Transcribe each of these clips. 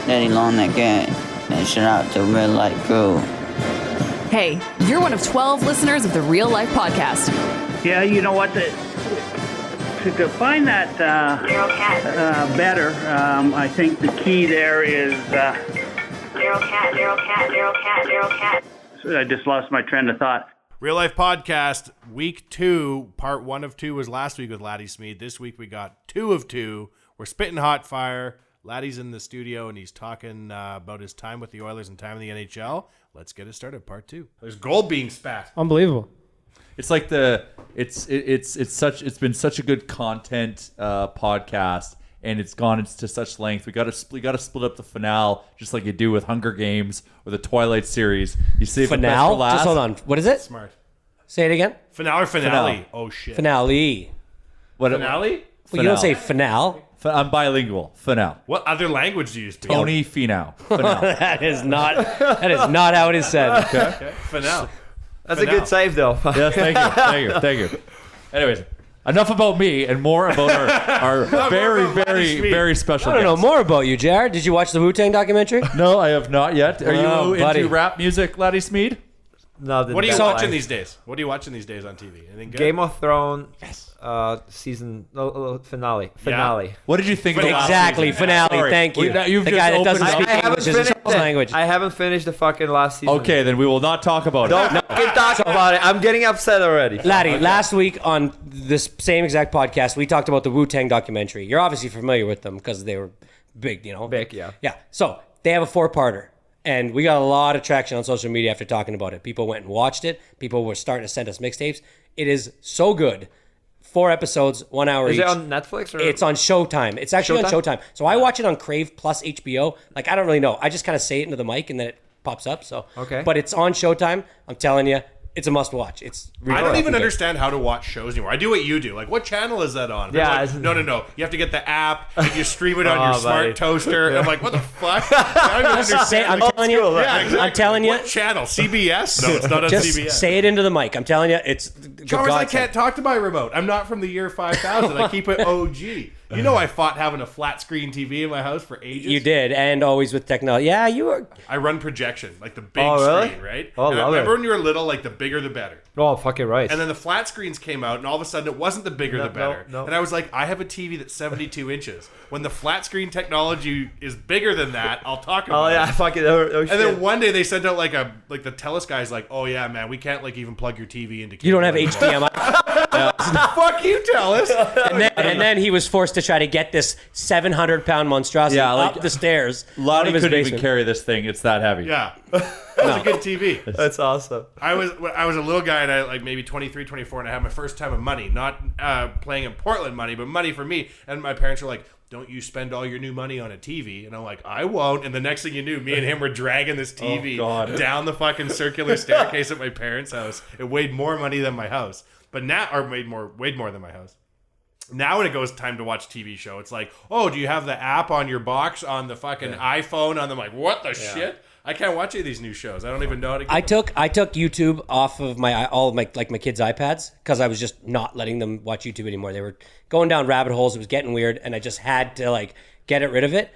Daddy long that guy. And shout out to Real Life Crew. Hey, you're one of 12 listeners of the Real Life Podcast. Yeah, you know what? To find that better, I think the key there is... Daryl Cat. I just lost my train of thought. Real Life Podcast, week 2, part 1 of 2 was last week with Laddie Smid. This week we got 2 of 2. We're spitting hot fire. Laddie's in the studio and he's talking about his time with the Oilers and time in the NHL. Let's get it started, part 2. There's gold being spat. Unbelievable. It's like it's been such a good content podcast, and it's gone into such length. We got to split up the finale just like you do with Hunger Games or the Twilight series. You save the best for last. Just hold on. What is it? Smart. Say it again. Finale or finale? Oh shit. Finale. What Finale? Well, you don't say finale. I'm bilingual. Finale. What other language do you speak? Tony Finau. Finale. That is not how it is said. Okay. Finale. That's a good save, though. Yes, thank you. Anyways, enough about me and more about our very special I don't know guest. more about you, Jared. Did you watch the Wu-Tang documentary? No, I have not yet. Are you buddy. into rap music, Laddie Smid? No, What are you watching these days? What are you watching these days on TV? Anything good? Game of Thrones season finale. Yeah. What did you think of the last Exactly. season? Finale. Sorry. Thank you. You've the just guy that doesn't opened speak up. English is his first language. I haven't finished the fucking last season. Okay, then we will not talk about it. Don't fucking talk about it. I'm getting upset already. Laddie, last week on this same exact podcast, we talked about the Wu-Tang documentary. You're obviously familiar with them because they were big, you know? Big, yeah. Yeah. So they have a 4-parter. And we got a lot of traction on social media after talking about it. People went and watched it. People were starting to send us mixtapes. It is so good. 4 episodes, 1 hour each. Is it on Netflix? Or? It's on Showtime. It's actually on Showtime. So I watch it on Crave plus HBO. Like, I don't really know. I just kind of say it into the mic and then it pops up. So okay. But it's on Showtime. I'm telling you, it's a must watch. It's really I don't even good. understand how to watch shows anymore. I do what you do. Like, what channel is that on? Yeah, Like, no. You have to get the app and you stream it on your smart buddy. toaster. And I'm like, what the fuck? I don't even understand. I'm telling you. Yeah, exactly. I'm telling you. What channel? CBS? No, it's not on Just CBS. say it into the mic. I'm telling you, it's Chalmers, I can't talk to my remote. I'm not from the year 5000. I keep it OG. You know I fought having a flat screen TV in my house for ages. You did, and always with technology. Yeah, you were. I run projection, like the big really? screen, right? Oh, And I love remember it. when you were little, like the bigger the better. Oh, fucking right. And then the flat screens came out, and all of a sudden it wasn't the bigger the better. No. And I was like, I have a TV that's 72 inches. When the flat screen technology is bigger than that, I'll talk about Oh, it. yeah, fucking. Oh, shit. And then one day they sent out like the TELUS guy's like, oh yeah, man, we can't like even plug your TV into. You don't have cable." HDMI. Fuck you, TELUS. and then he was forced to try to get this 700-pound monstrosity up the stairs. Lottie out of his couldn't even basement. carry this thing. It's that heavy. Yeah, it was a good TV. That's awesome. I was a little guy and I like maybe 23, 24, and I had my first time of money, not playing in Portland money, but money for me. And my parents were like, don't you spend all your new money on a TV. And I'm like, I won't. And the next thing you knew, me and him were dragging this TV down the fucking circular staircase at my parents' house. It weighed more money than my house. But now, or weighed more than my house. Now when it goes time to watch TV show, it's like, oh, do you have the app on your box on the fucking iPhone? I'm like, what the shit? I can't watch any of these new shows. I don't even know how to get I took YouTube off of all of my kids' iPads because I was just not letting them watch YouTube anymore. They were going down rabbit holes. It was getting weird, and I just had to like get it rid of it.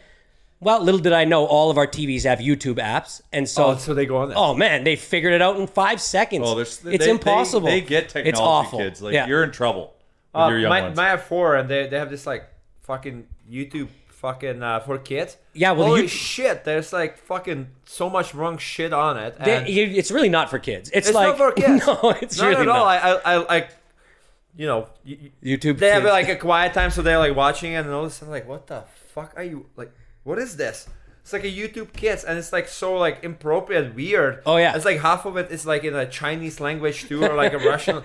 Well, little did I know, all of our TVs have YouTube apps, and so they go on there. Oh man, they figured it out in 5 seconds. Oh, it's impossible. They get technology, it's awful. kids. Like you're in trouble with your young ones. My have 4, and they have this like fucking YouTube fucking for kids. Yeah, well, holy shit, there's like fucking so much wrong shit on it. And it's really not for kids. It's not like for kids. No, it's not really at all. not. I like, you know, YouTube. They have kids. like a quiet time, so they're like watching it, and all of a sudden, like, what the fuck are you like? What is this? It's like a YouTube Kids, and it's like so like inappropriate, weird. Oh yeah, it's like half of it is like in a Chinese language too, or like a Russian.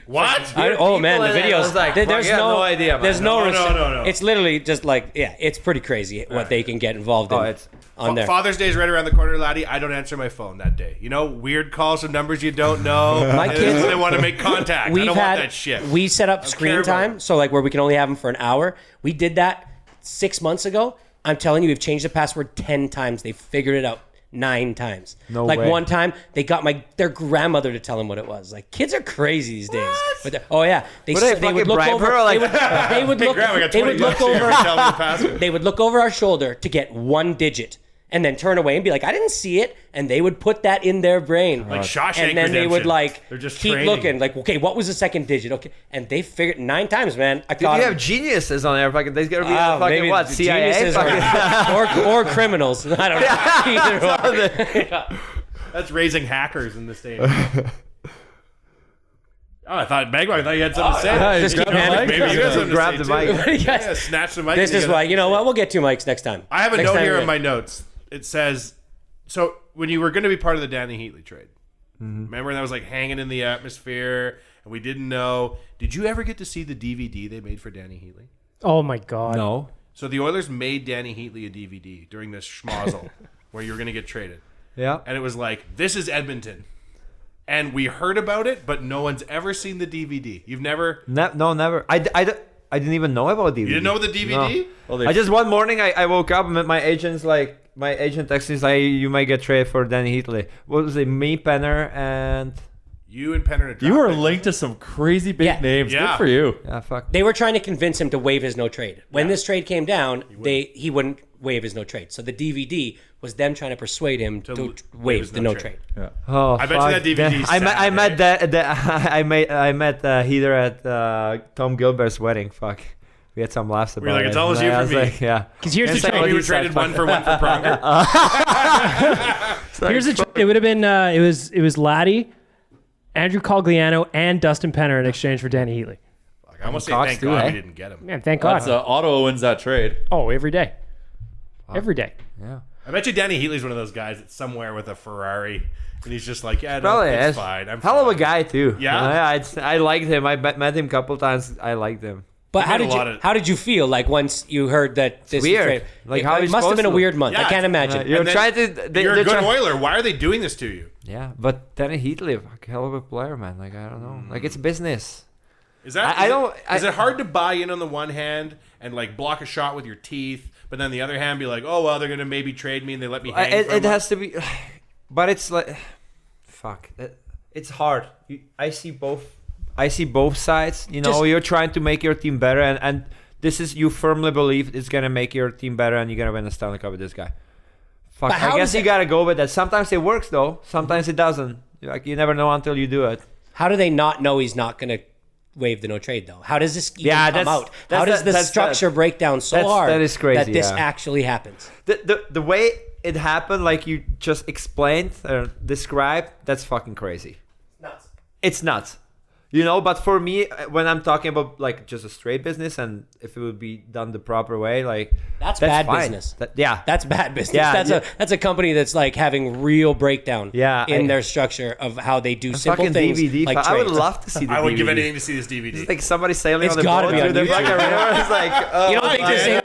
What? Oh man, the videos. Like, there's no idea. Man. There's no. No. It's literally just like it's pretty crazy what they can get involved in. It's on there. Father's Day is right around the corner, laddie. I don't answer my phone that day. You know, weird calls from numbers you don't know. My kids, they want to make contact. I don't want that shit. We set up screen time, so like where we can only have them for an hour. We did that 6 months ago. I'm telling you, we've changed the password 10 times. They figured it out. 9 times. No like way. one time they got their grandmother to tell them what it was. Like kids are crazy these days. Oh yeah, What, they would fucking look bribe over. her, like- They would Hey, look. Grandma, I got They 20 would look bucks here. over. Tell me the password. They would look over our shoulder to get 1 digit. And then turn away and be like, I didn't see it. And they would put that in their brain. Like Shawshank And then they would Redemption. They're just keep training. looking. Like, okay, what was the second digit? Okay. And they figured 9 times, man. I Dude, you caught have them. geniuses on there. Fucking, there's gonna be Oh, fucking maybe what? the CIA? geniuses Fucking- or criminals. I don't know. Either or. That's raising hackers in this day. Oh, I thought you had something to say. Yeah, Just grab keep the handing- mic. Maybe you guys have something Grab to the say, mic. too. Yeah, snatch the mic. This and is you why, gotta- you know what? We'll get 2 mics next time. I have a Next note time here we're in my notes. It says, so when you were going to be part of the Danny Heatley trade, remember that was like hanging in the atmosphere and we didn't know. Did you ever get to see the DVD they made for Danny Heatley? Oh my god. No. So the Oilers made Danny Heatley a DVD during this schmozzle where you were going to get traded. Yeah. And it was like, this is Edmonton. And we heard about it, but no one's ever seen the DVD. You've never... No, never. I didn't even know about DVD. You didn't know the DVD? No. Well, they- I just one morning I woke up and my agent texted me like, you might get traded for Danny Heatley. What was it? Me, Penner, and You and Penner. You were linked to some crazy big Yeah. names. Yeah. Good for you. yeah, fuck. They were trying to convince him to waive his no trade. When this trade came down, he wouldn't waive his no trade. So the DVD was them trying to persuade him to waive his the no no trade. trade. Oh, I bet you fuck. that DVD is I met sad, I met Heather at Tom Gilbert's wedding. Fuck. We had some laughs about Were you like, it. it's almost you I for was me? like, yeah. Because here's the It's like, trade. Oh, you were he said, traded fuck. 1 for 1 for Pronger? Here's the trade. It would have been it was Laddie, Andrew Cogliano, and Dustin Penner in exchange for Danny Heatley. I almost say Cox thank too, God eh? we didn't get him. Man, thank God. That's Ottawa wins that trade. Oh, every day. Every day. Yeah. I bet you Danny Heatley's one of those guys that's somewhere with a Ferrari, and he's just like, yeah, no, Probably it's is. fine. I'm Hell of a fine. guy too. Yeah? I liked him. I met him a couple times. I liked him. But He made a lot of- how did you feel like once you heard that this weird. trade? Like, it, how it you must have been a supposed to- weird month. Yeah, I can't imagine. You're And then trying to. You're a they're good try- Oiler. Why are they doing this to you? Yeah, but Danny Heatley, fuck, hell of a player, man. Like I don't know. Like it's business. Is that? I is don't- It, is it hard to buy in on the one hand and like block a shot with your teeth, but then the other hand be like, oh well, they're gonna maybe trade me and they let me hang. for a It month? has to be, but it's like, fuck. It's hard. I see both. I see both sides. You know, Just- you're trying to make your team better, and this is you firmly believe it's gonna make your team better, and you're gonna win the Stanley Cup with this guy. Fuck. But how I guess does you it- gotta go with that. Sometimes it works though. Sometimes it doesn't. Like you never know until you do it. How do they not know he's not going to waive the no trade though? How does this even Yeah, come that's- out? How that's does the that's structure break down so that's- hard that is crazy, that this yeah. actually happens? The way it happened, like you just explained or described, that's fucking crazy. Nuts. It's nuts. You know, but for me, when I'm talking about like just a straight business and if it would be done the proper way, like That's bad fine. business. Yeah. That's bad business. Yeah, That's a company that's like having real breakdown Yeah, in I- their structure of how they do simple fucking things DVD. like I would trades. love to see the I would give DVD. anything to see this DVD. It's like somebody sailing It's on the gotta boat be through on the YouTube. fucking river. It's like, oh, You don't think this ain't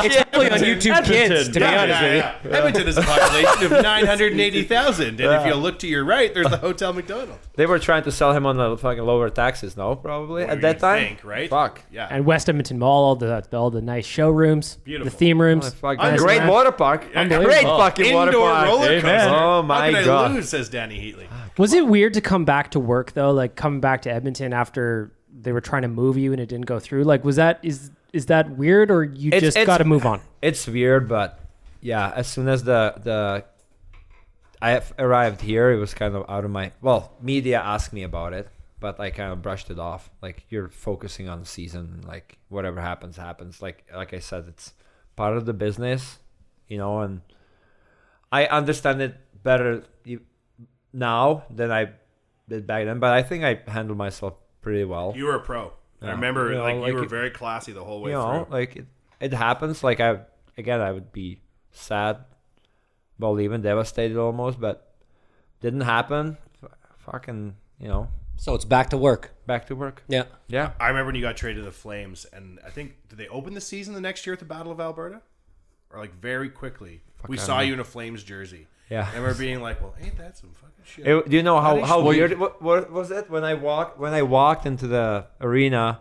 it's probably on YouTube Kids, to be honest with you. Edmonton is a population of 980,000, and if you look to your right, there's the Hotel McDonald. they were trying to sell him on the fucking lower taxes, no? Probably Well, at that you'd time. think, right? Fuck. Yeah. And West Edmonton Mall, all the nice showrooms, Beautiful. the theme rooms. Fuck. Unreal. Great water park. Unbelievable. Great fucking water Indoor park. roller coaster. Amen. Oh my How could God. I lose, says Danny Heatley. Was it weird to come back to work though? Like coming back to Edmonton after they were trying to move you and it didn't go through? Like is that weird or you just got to move on? It's weird, but yeah, as soon as I have arrived here, it was kind of out of my media asked me about it, but I kind of brushed it off. Like you're focusing on the season, like whatever happens. Like I said, it's part of the business, you know, and I understand it better now than I did back then, but I think I handled myself pretty well. You were a pro. I Yeah. remember, You know, like, like you were it- very classy the whole way You know, through. like it happens. Like I would be sad, well, even devastated almost, but didn't happen. Fucking, you know, So it's back to work. back to work. Yeah. Yeah. I remember when you got traded to the Flames, and I think, did they open the season the next year at the Battle of Alberta? Or, like, very quickly. We I saw don't know. you in a Flames jersey. Yeah. And we're being like, well, ain't that some fucking shit? Do you know how Well, weird? What was it when I walked into the arena,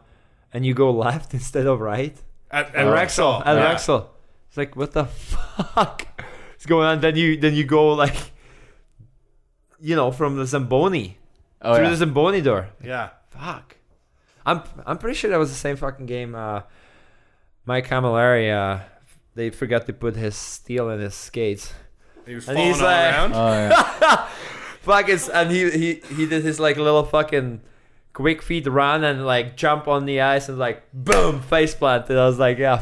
and you go left instead of right? At At Rexall. At Yeah. Rexall. It's like, what the fuck? it's going on. Then you go like, from the Zamboni through the Zamboni door. Yeah. Fuck. I'm pretty sure that was the same fucking game. Mike Camilleri, they forgot to put his steel in his skates. He was And falling he's all like- around. Fuck it, and he did his like little fucking quick feet run and like jump on the ice and like boom face planted. I was like, yeah.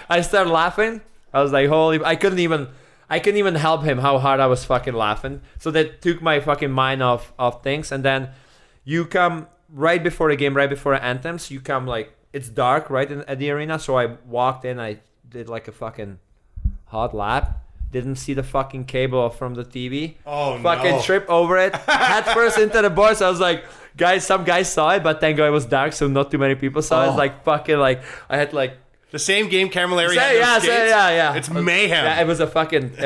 I started laughing. I was like, holy! I couldn't even help him how hard I was fucking laughing. So that took my fucking mind off things. And then you come right before the game, right before the anthems. You come like it's dark right at the arena. So I walked in. I did like a fucking hot lap. Didn't see the fucking cable from the TV. Oh, fucking no. trip over it. Head first into the boards. I was like, some guys saw it, but thank God it was dark, so not too many people saw it. It's like fucking like I had like The same game Camilleri had those skates? yeah. It's mayhem. Yeah, it was a fucking.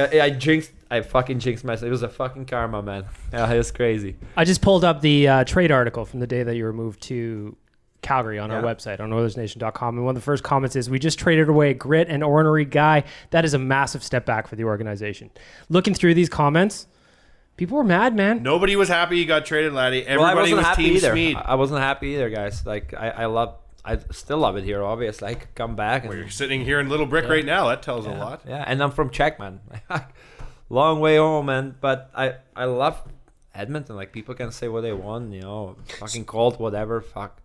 I fucking jinxed myself. It was a fucking karma, man. Yeah, it was crazy. I just pulled up the trade article from the day that you were moved to Calgary on our Yeah. website on OilersNation.com, and one of the first comments is, "We just traded away a grit and ornery guy. That is a massive step back for the organization." Looking through these comments, people were mad, man. Nobody was happy he got traded, laddie. Well, I Everybody wasn't was happy Team either. Smid. I wasn't happy either, guys. Like I still love it here. Obviously, I could come back. And, You're sitting here in Little Brick right now. That tells a lot. Yeah, and I'm from Czech, man. Long way home, man. But I love Edmonton. Like people can say what they want, fucking cold, whatever. Fuck.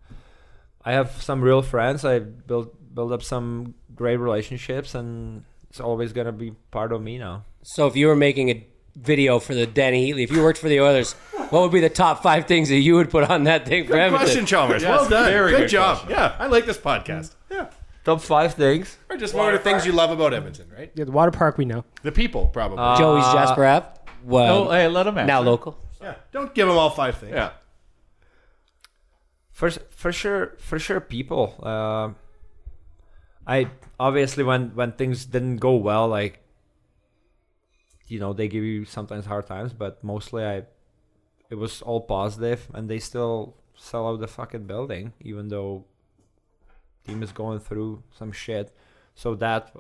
I have some real friends. I built up some great relationships, and it's always gonna be part of me now. So if you were making a video for the Danny Heatley, if you worked for the Oilers, what would be the top 5 things that you would put on that thing for Good Edmonton? question, Chalmers. Yes, well done. very Good good job. question. Yeah, I like this podcast. Yeah. Top 5 things. Or just one of the things you love about Edmonton, right? Yeah, the water park we know. The people, probably. Joey's Jasper app. Well, Oh, hey, let him answer. now local. yeah. Don't give them all 5 things. Yeah. For sure, people. I obviously when things didn't go well, like they give you sometimes hard times, but mostly it was all positive, and they still sell out the fucking building, even though team is going through some shit. So that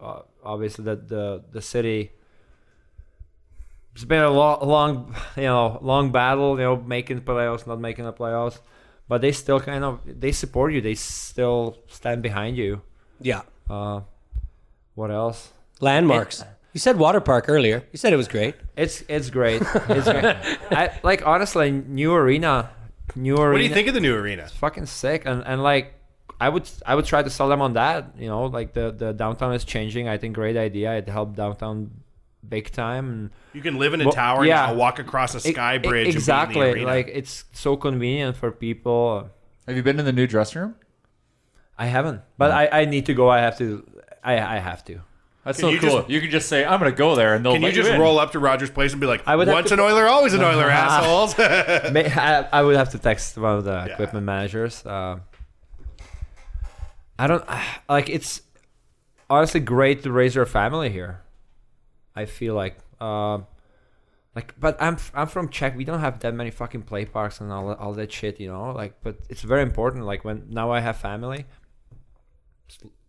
obviously that the city. It's been a long battle, making playoffs, not making the playoffs, but they still they support you. They still stand behind you. Yeah. What else? Landmarks. You said water park earlier. You said it was great. It's great. It's great. I like honestly new arena. What do you think of the new arena? Fucking sick, and like I would try to sell them on that. Like the downtown is changing. I think great idea. It helped downtown big time. And You can live in a tower now, walk across a sky bridge, exactly. and be in the arena. Like it's so convenient for people. Have you been in the new dressing room? I haven't, but I need to go. I have to. I have to. That's Can so you cool. just- You can just say, I'm going to go there, and they'll Can you let just in. roll up to Rogers Place and be like, I would have once to- an Oiler, always an Oiler, assholes? I would have to text one of the equipment managers. I don't like. It's honestly great to raise your family here. I feel like, but I'm from Czech. We don't have that many fucking play parks and all that shit, Like, but it's very important. Like when now I have family.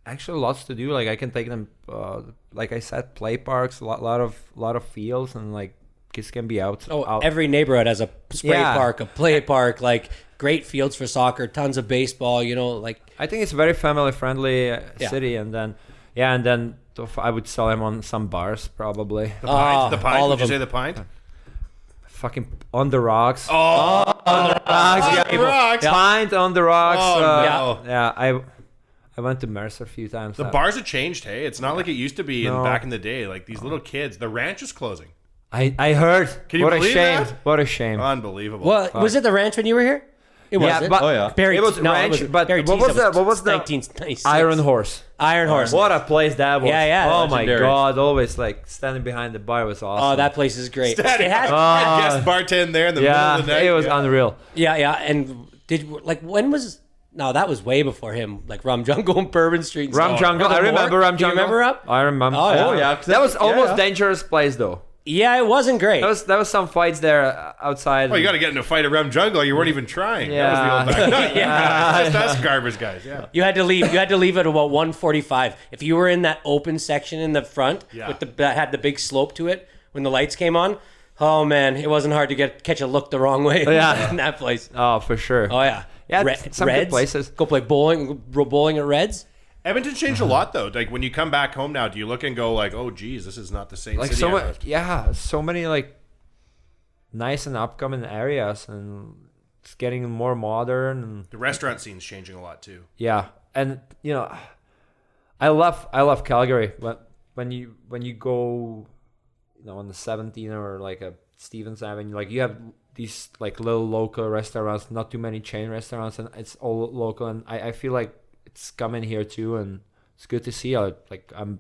Actually, lots to do. Like I can take them, like I said, play parks, a lot of fields, and like kids can be out. Every neighborhood has a spray Yeah. park, a play park, like great fields for soccer, tons of baseball. Like I think it's a very family friendly Yeah. city, and then I would sell them on some bars probably. The Pint? The Pint? all Would of you them. say the Pint? Fucking on the rocks. Oh, On the rocks. Pint on the rocks. Oh, no. Yeah. I went to Mercer a few times. The bars have changed, hey? It's not like it used to be No. back in the day. Like these little kids, the ranch is closing. I heard. Can you what believe a shame. that? What a shame. Unbelievable. well, was it the ranch when you were here? It Yeah, wasn't. but- Oh, yeah. Barry, It was no, ranch, it was but Barry what T's, was that that? What was the 1996. Iron Horse? Iron Horse. What a place that was. Yeah. Oh my Legendary. God. Always like standing behind the bar was awesome. Oh, that place is great. Standing It had- guest bartend there in the middle yeah, of the night. it was Yeah. unreal. yeah. And when was? No, that was way before him. Like Rum Jungle and Bourbon Street. and Rum stuff. Jungle. The I remember Morgue? Rum Do you Jungle. remember up? I remember. Oh, yeah. Oh, yeah. 'cause That was almost yeah. dangerous place though. Yeah, it wasn't great. That was some fights there outside. Well, you got to get in a fight around jungle. You weren't even trying. Yeah. That was the old time. Yeah. Just us garbage guys. Yeah. You had to leave. You had to leave at about 1:45. If you were in that open section in the front with that had the big slope to it when the lights came on, oh man, it wasn't hard to catch a look the wrong way in that place. Oh, for sure. Oh yeah. Some good places. Go play bowling at Reds. Edmonton changed a lot though. Like when you come back home now, do you look and go like, "Oh, geez, this is not the same Like city I left." so many like nice and upcoming areas, and it's getting more modern. And The restaurant scene's changing a lot too. yeah, and I love Calgary. When you go, on the 17 or like a Stevens Avenue, like you have these like little local restaurants, not too many chain restaurants, and it's all local. And I feel like it's coming here too, and it's good to see. I'm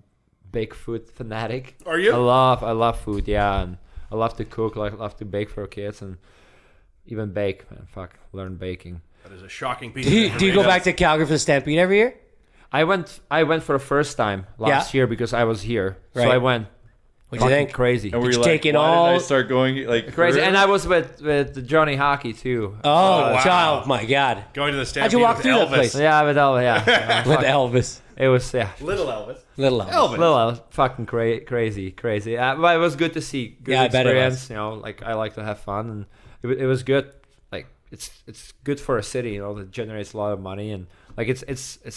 big food fanatic. Are you? I love food, yeah, and I love to cook. I love to bake for kids, and even bake. Man, learn baking. That is a shocking piece. Do you go back to Calgary for the Stampede every year? I went for the first time last year because I was here, so Right. I went. What'd you think? Crazy. And were Did you you like, take in why all- did I start going like Crazy, early? and I was with Johnny Hockey too. Oh, child, my God. Going to the How'd Stampede you walk with through Elvis. that place? Yeah, with Elvis. Yeah, With Elvis. it was Little Elvis. Little Elvis. Elvis. little Elvis, fucking crazy. But it was good to see. Good Yeah, I bet it experience. Like I like to have fun, and it was good. Like it's good for a city. That generates a lot of money, and like it's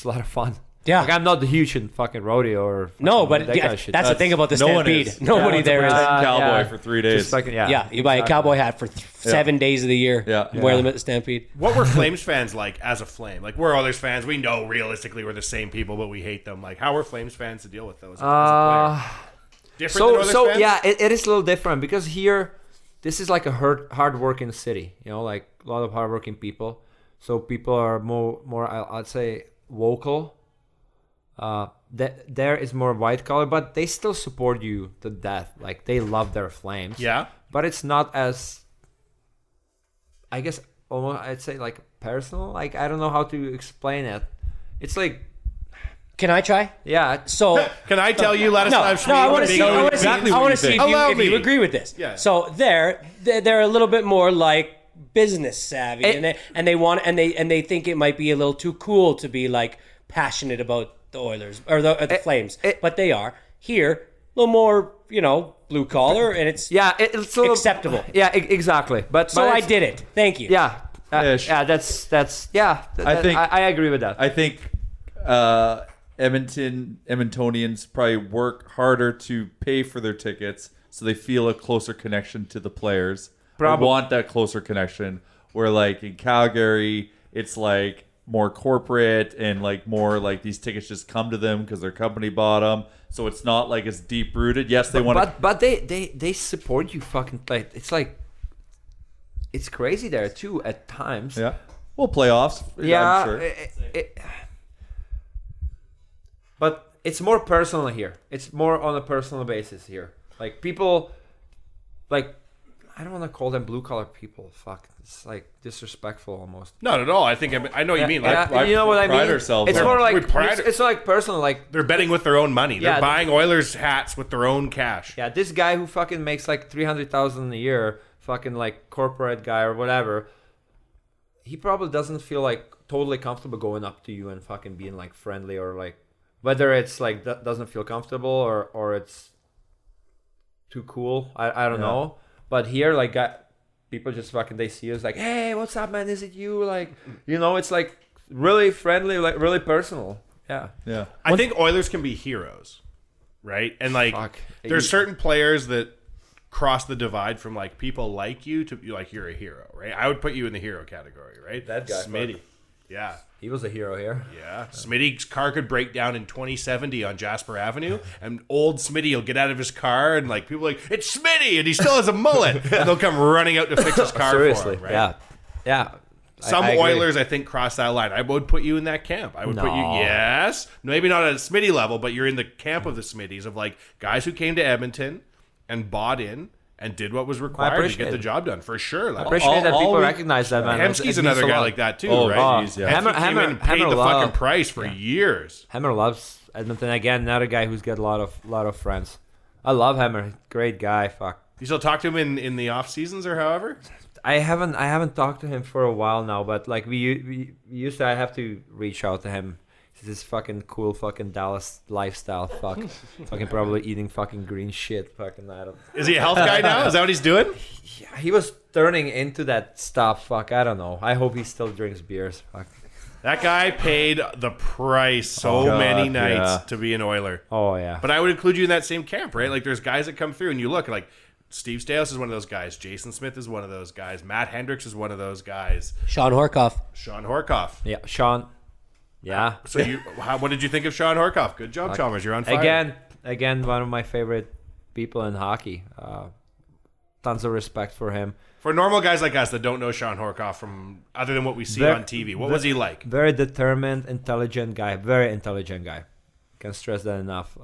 a lot of fun. Yeah. Like I'm not huge in fucking rodeo or No, fucking but that kind of shit. that's the thing about the no one Stampede. is. Nobody Yeah, there is. Cowboy yeah. for 3 days. Just fucking, yeah. Yeah, you buy a cowboy hat for 7 days of the year. Yeah. Wear them at the Stampede. What were Flames fans like as a Flame? Like we're Oilers fans. We know realistically we're the same people, but we hate them. Like how were Flames fans to deal with those? As a player? Different than Oilers fans? Yeah, it is a little different because here, this is like a hard-working city. Like a lot of hard-working people. So people are more I'd say vocal. There is more white collar, but they still support you to death. Like they love their Flames. Yeah. But it's not as, I guess, almost I'd say like personal. Like I don't know how to explain it. It's like, Can I try? yeah. So Can I tell you, Ladislav Smid? I want to see. I want to see. exactly I what want you to see think. if Allow you me. agree with this. Yeah. So they're a little bit more like business savvy, and they want and they think it might be a little too cool to be like passionate about the Oilers or the Flames, but they are here a little more, blue collar, and it's It's a little, acceptable. Yeah, exactly. But So I did it. Thank you. Yeah. Ish. Yeah, that's yeah. I agree with that. I think Edmontonians probably work harder to pay for their tickets, so they feel a closer connection to the players. Probably. Or want that closer connection. Where like in Calgary, it's like more corporate and like more like these tickets just come to them because their company bought them. So it's not like it's deep rooted. Yes, they want to. But they support you fucking like it's like it's crazy there too at times. Yeah. Well, playoffs. Yeah. I'm sure. But it's more personal here. It's more on a personal basis here. Like people, like I don't want to call them blue collar people. Fuck, it's like disrespectful almost. Not at all. I think I know what you mean. Like you know what I mean? pride ourselves It's on- more like we pride- it's not like personal. Like they're betting with their own money. They're Yeah, buying Oilers hats with their own cash. yeah, this guy who fucking makes like 300,000 a year, fucking like corporate guy or whatever. He probably doesn't feel like totally comfortable going up to you and fucking being like friendly or like whether it's like that doesn't feel comfortable or it's too cool. I don't know. But here like people just fucking they see us like, hey, what's up, man? Is it you? Like it's like really friendly, like really personal. Yeah. Yeah. I think Oilers can be heroes, right? And like, Fuck. there's certain players that cross the divide from like people like you to like you're a hero, right? I would put you in the hero category, right? That guy, Smitty. Yeah. He was a hero here. Yeah. Smitty's car could break down in 2070 on Jasper Avenue, and old Smitty will get out of his car, and like people are like, it's Smitty, and he still has a mullet. And they'll come running out to fix his car Seriously. for him, right? Yeah. Yeah. Some I agree. Oilers, I think, cross that line. I would put you in that camp. I would put you, No. yes, maybe not at a Smitty level, but you're in the camp of the Smitties, of like guys who came to Edmonton and bought in and did what was required to appreciate get the it. job done, for sure. I appreciate that people recognize that, man. Hemsky's another guy like that too, Oh, right? geez, yeah. Hemsky came in and paid Hammer the fucking love- price for years. Hammer loves Edmonton again. Another guy who's got a lot of friends. I love Hammer. Great guy. Fuck. You still talk to him in the off seasons or however? I haven't talked to him for a while now, but like we used to. I have to reach out to him. This fucking cool fucking Dallas lifestyle. Fuck. Fucking probably eating fucking green shit. Fucking I don't. Is he a health guy now? Is that what he's doing? Yeah, he was turning into that stuff. Fuck. I don't know. I hope he still drinks beers. Fuck. That guy paid the price so many nights to be an Oiler. Oh yeah. But I would include you in that same camp, right? Like there's guys that come through and you look like Steve Staios is one of those guys. Jason Smith is one of those guys. Matt Hendricks is one of those guys. Sean Horkoff. Sean Horkoff. Yeah, Sean. Yeah. So what did you think of Sean Horkoff? Good job, Chalmers. You're on fire. Again, one of my favorite people in hockey. Tons of respect for him. For normal guys like us that don't know Sean Horkoff from other than what we see on TV, what was he like? Very determined, intelligent guy. Very intelligent guy. Can't stress that enough.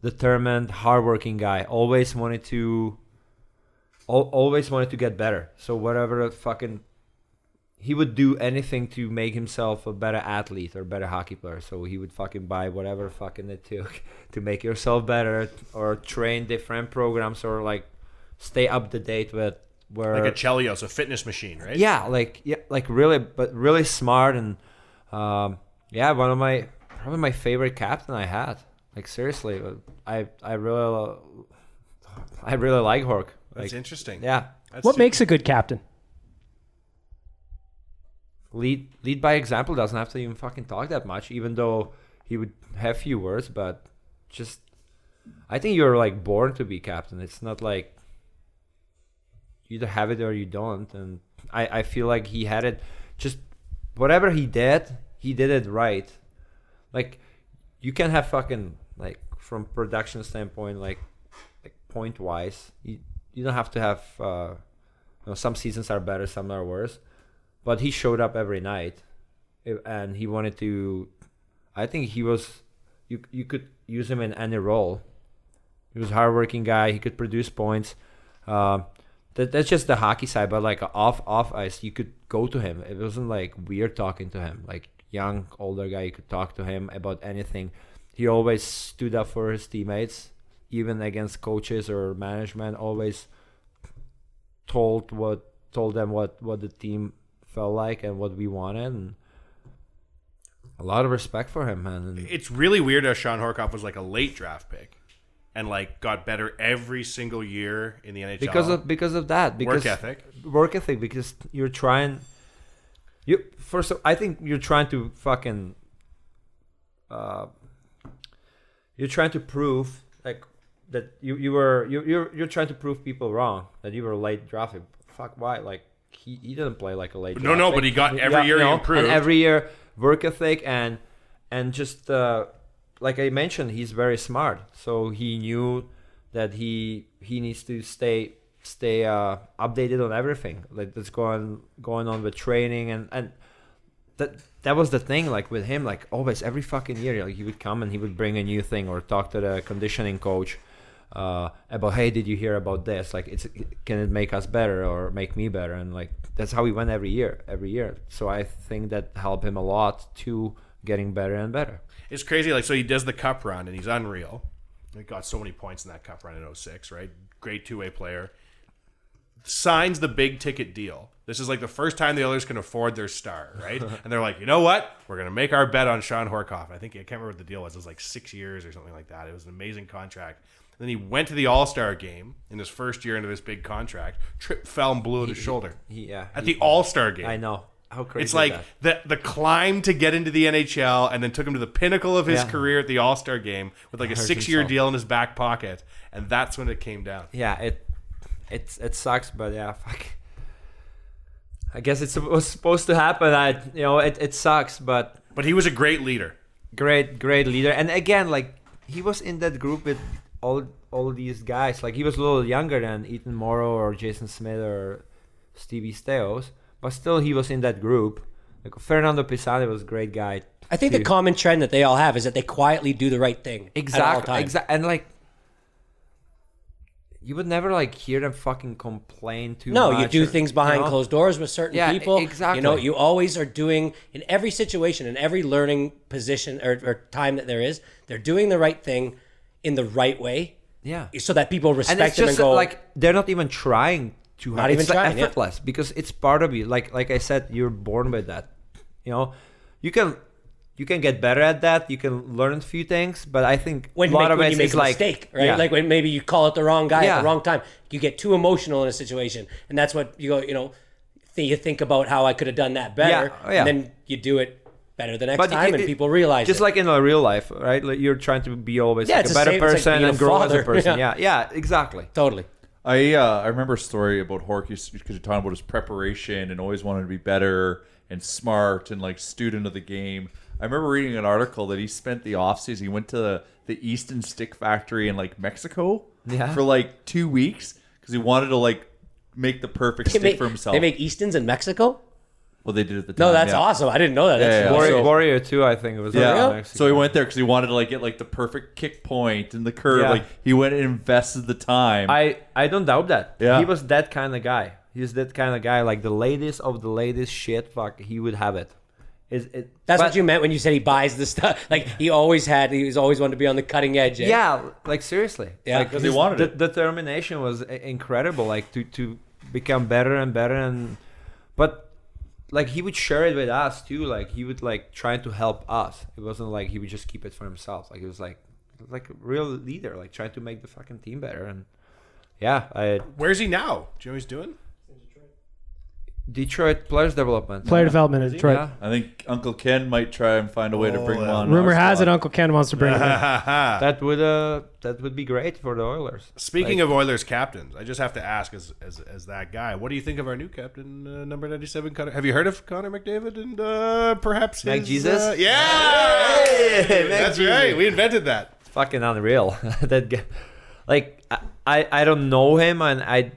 Determined, hardworking guy. Always wanted to get better. So whatever fucking, he would do anything to make himself a better athlete or better hockey player. So he would fucking buy whatever fucking it took to make yourself better, or train different programs, or like stay up to date with where, like a Chelios, a fitness machine, right? Yeah, like really smart, and one of probably my favorite captain I had. Like seriously, I really like Hork. Like, That's interesting. Yeah. What makes a good captain? Lead by example. Doesn't have to even fucking talk that much, even though he would have few words, but just, I think you're like born to be captain. It's not like you either have it or you don't. And I feel like he had it. Just whatever he did it right. Like you can have fucking, like, from production standpoint, like point wise, you don't have to have some seasons are better, some are worse, but he showed up every night, and he wanted to. I think he was. You could use him in any role. He was a hardworking guy. He could produce points. That's just the hockey side, but like off ice, you could go to him. It wasn't like weird talking to him. Like young, older guy, you could talk to him about anything. He always stood up for his teammates, even against coaches or management. Always told them what the team felt like and what we wanted, and a lot of respect for him, man. And it's really weird how Sean Horkoff was like a late draft pick and like got better every single year in the NHL because of that, because work ethic, because you're trying. I think you're trying to fucking. You're trying to prove like that you're trying to prove people wrong, that you were late drafted. Fuck, why? Like he didn't play like a late draft pick. But he got every year he improved. And every year work ethic and just like I mentioned, he's very smart. So he knew that he needs to stay updated on everything, like that's going on with training, and that was the thing, like with him, like always every fucking year, like he would come and he would bring a new thing or talk to the conditioning coach about, hey, did you hear about this? Like, can it make us better or make me better? And like that's how he went every year. So I think that helped him a lot to getting better and better. It's crazy. Like, so he does the cup run and he's unreal. He got so many points in that cup run in 2006, right? Great two-way player. Signs the big ticket deal. This is like the first time the Oilers can afford their star, right? And they're like, you know what? We're going to make our bet on Sean Horkoff. I can't remember what the deal was. It was like 6 years or something like that. It was an amazing contract. And then he went to the All-Star game in his first year into this big contract. Tripped, fell, and blew out his shoulder. At the All-Star game. I know. How crazy it's like the climb to get into the NHL, and then took him to the pinnacle of his career at the All-Star game with like a 6-year deal in his back pocket. And that's when it came down. Yeah, it sucks, but yeah, fuck. I guess it was supposed to happen. It sucks, but he was a great leader. Great leader. And again, like he was in that group with all these guys. Like he was a little younger than Ethan Morrow or Jason Smid or Stevie Staios, but still he was in that group. Like Fernando Pisani was a great guy. I think the common trend that they all have is that they quietly do the right thing. Exactly. And like, you would never like hear them fucking complain too much. No, you do things behind closed doors with certain people. Exactly. You always are doing, in every situation, in every learning position or time that there is, they're doing the right thing in the right way. Yeah. so that people And respect it's them just and go. like they're not even trying too hard. Not even It's like trying, yeah. effortless because it's part of you. Like I said, you're born with that. You know, you can get better at that. You can learn a few things, but I think when a lot of when it you make is a like mistake, right? yeah. Like when maybe you call it the wrong guy at Yeah. the wrong time. You get too emotional in a situation, and that's what you go. You think about how I could have done that better, Yeah. Oh, yeah. and then you do it better the next But time, it- and people realize just it. like in a real life, right? Like you're trying to be always Yeah, like it's a the better same- it's like person being and a grow as a father. person. Yeah. Yeah, exactly. Totally. I remember a story about Horky because you're talking about his preparation and always wanted to be better and smart and like student of the game. I remember reading an article that he spent the offseason. He went to the Easton Stick Factory in like Mexico Yeah. for like 2 weeks because he wanted to like make the perfect stick for himself. They make Eastons in Mexico. well, they did at the time. No, that's yeah. awesome. I didn't know that. That's Yeah, yeah. Warrior, So- Warrior 2, I think it was. Yeah. in Mexico. So he went there because he wanted to like get like the perfect kick point and the curve. Yeah. Like he went and invested the time. I don't doubt that. Yeah. He was that kind of guy. He's that kind of guy. Like the latest of the latest shit. Fuck, he would have it. That's but- what you meant when you said he buys the stuff. Like he always always wanted to be on the cutting edge. Eh? Yeah, like seriously. Yeah. Like, 'Cause he his wanted it. Determination was incredible. Like to become better and better, but like he would share it with us too. Like he would like try to help us. It wasn't like he would just keep it for himself. Like it was like a real leader, like trying to make the fucking team better. And yeah, Where's he now? Do you know what he's doing? Detroit players development. Player development in Detroit. Yeah. I think Uncle Ken might try and find a way to bring him on. Rumor our has it squad. Uncle Ken wants to bring him in. That would be great for the Oilers. Speaking of Oilers captains, I just have to ask as that guy, what do you think of our new captain, number 97, Connor? Have you heard of Connor McDavid and perhaps his... Mac Jesus? Yeah! Hey, Mac That's Jesus. right. We invented that. It's fucking unreal. That guy, like I don't know him, and I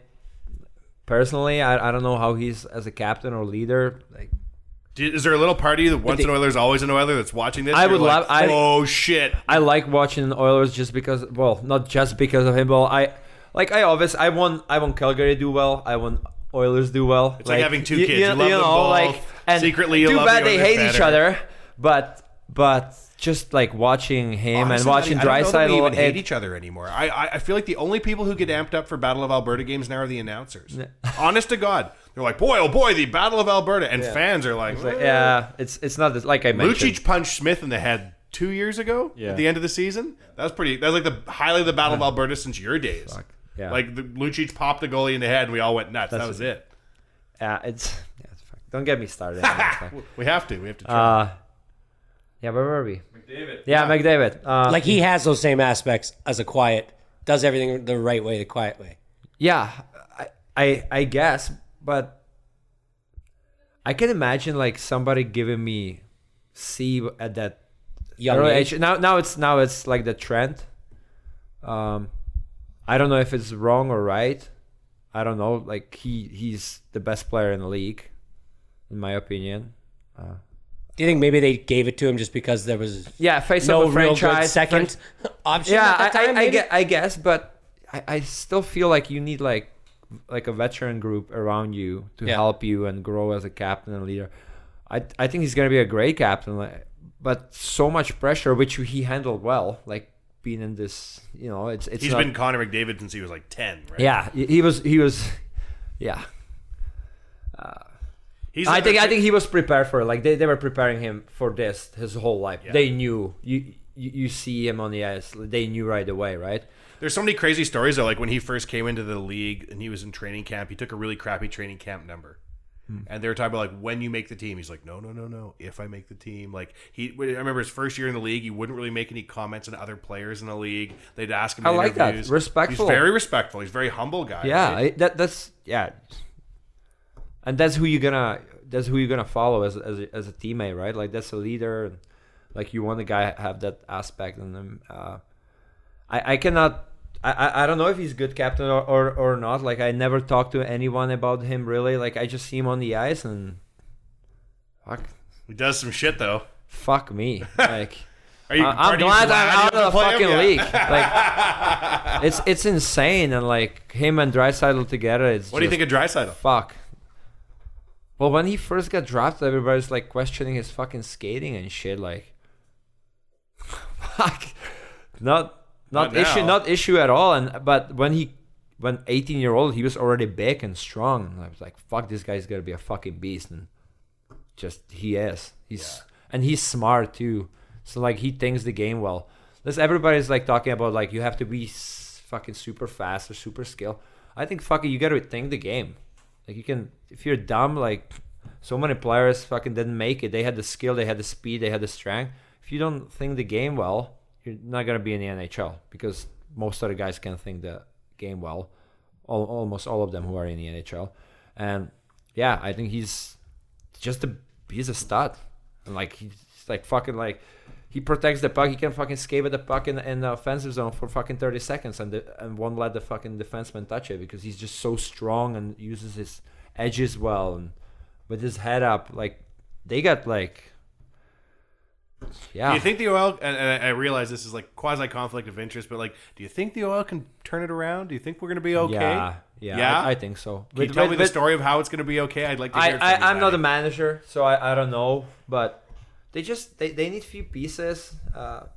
personally I don't know how he's as a captain or leader. Like Is there a little part of you that once an Oiler's always an Oiler that's watching this? I You're would like, love- oh, shit. I like watching Oilers just because, well, not just because of him, but I want Calgary do well. I want Oilers do well. It's like having two kids. You love them both. and Secretly, you too love bad the they other hate each better. other, but just like watching him Honestly, and watching I don't know that we even Draisaitl, hate each other anymore. I feel like the only people who get amped up for Battle of Alberta games now are the announcers. Honest to God. They're like, boy, oh boy, the Battle of Alberta. And fans are like, yeah, it's not like I mentioned. Lucic punched Smith in the head 2 years ago at the end of the season. That was like the highlight of the Battle of Alberta since your days. Fuck. Yeah. Like the Lucic popped the goalie in the head and we all went nuts. That was it. It's fuck. Don't get me started. We have to try. Yeah, where were we? McDavid. Yeah, McDavid. Like he has those same aspects as a quiet, does everything the right way, the quiet way. Yeah, I guess, but I can imagine like somebody giving me C at that Young early age. age. Now it's like the trend. I don't know if it's wrong or right. I don't know. Like he's the best player in the league, in my opinion. Do you think maybe they gave it to him just because there was Yeah, face no of a real good franchise second option? Yeah, at that time, maybe? I guess, but I still feel like you need like a veteran group around you to help you and grow as a captain and leader. I think he's gonna be a great captain, but so much pressure, which he handled well. Like being in this, it's He's not, been Connor McDavid since he was like 10, right? yeah, he was yeah. I think he was prepared for it. Like they were preparing him for this his whole life. Yeah. They knew you see him on the ice. They knew right away, right? There's so many crazy stories though. Like when he first came into the league and he was in training camp, he took a really crappy training camp number. And they were talking about like when you make the team. He's like, no. If I make the team, like I remember his first year in the league, he wouldn't really make any comments on other players in the league. They'd ask him. I in like that. interviews. Respectful. He's very respectful. He's a very humble guy. Yeah, right? that's yeah, and that's who you're gonna follow as a teammate, right? Like that's a leader, and like you want a guy have that aspect in them. I cannot. I don't know if he's good captain or not. Like I never talked to anyone about him really. Like I just see him on the ice and He does some shit though. fuck me. Like Are you? I'm glad I'm out you of the play him? fucking Yeah. league. Like it's insane, and like him and Draisaitl together. It's What do you think of Draisaitl? Fuck. Well, when he first got drafted, everybody's like questioning his fucking skating and shit. Like, fuck, not not issue at all. But when 18-year-old, he was already big and strong. And I was like, fuck, this guy's gonna be a fucking beast, and just he is. And he's smart too. So like he thinks the game well. Everybody's like talking about like you have to be fucking super fast or super skilled. I think fucking you gotta think the game. Like you can, if you're dumb, like so many players fucking didn't make it. They had the skill, they had the speed, they had the strength. If you don't think the game well, you're not gonna be in the NHL because most of the guys can think the game well. Almost all of them who are in the NHL, and yeah, I think he's a stud, and like he's like fucking like. He protects the puck. He can fucking skate at the puck in the offensive zone for fucking 30 seconds and won't let the fucking defenseman touch it because he's just so strong and uses his edges well. And with his head up, like, they got, like... Yeah. Do you think the OL, and I realize this is like quasi conflict of interest, but like, do you think the OL can turn it around? Do you think we're going to be okay? Yeah. I think so. Can you tell me the story of how it's going to be okay? I'd like to hear it from you, I'm not a manager, so I don't know, but... They need few pieces. Not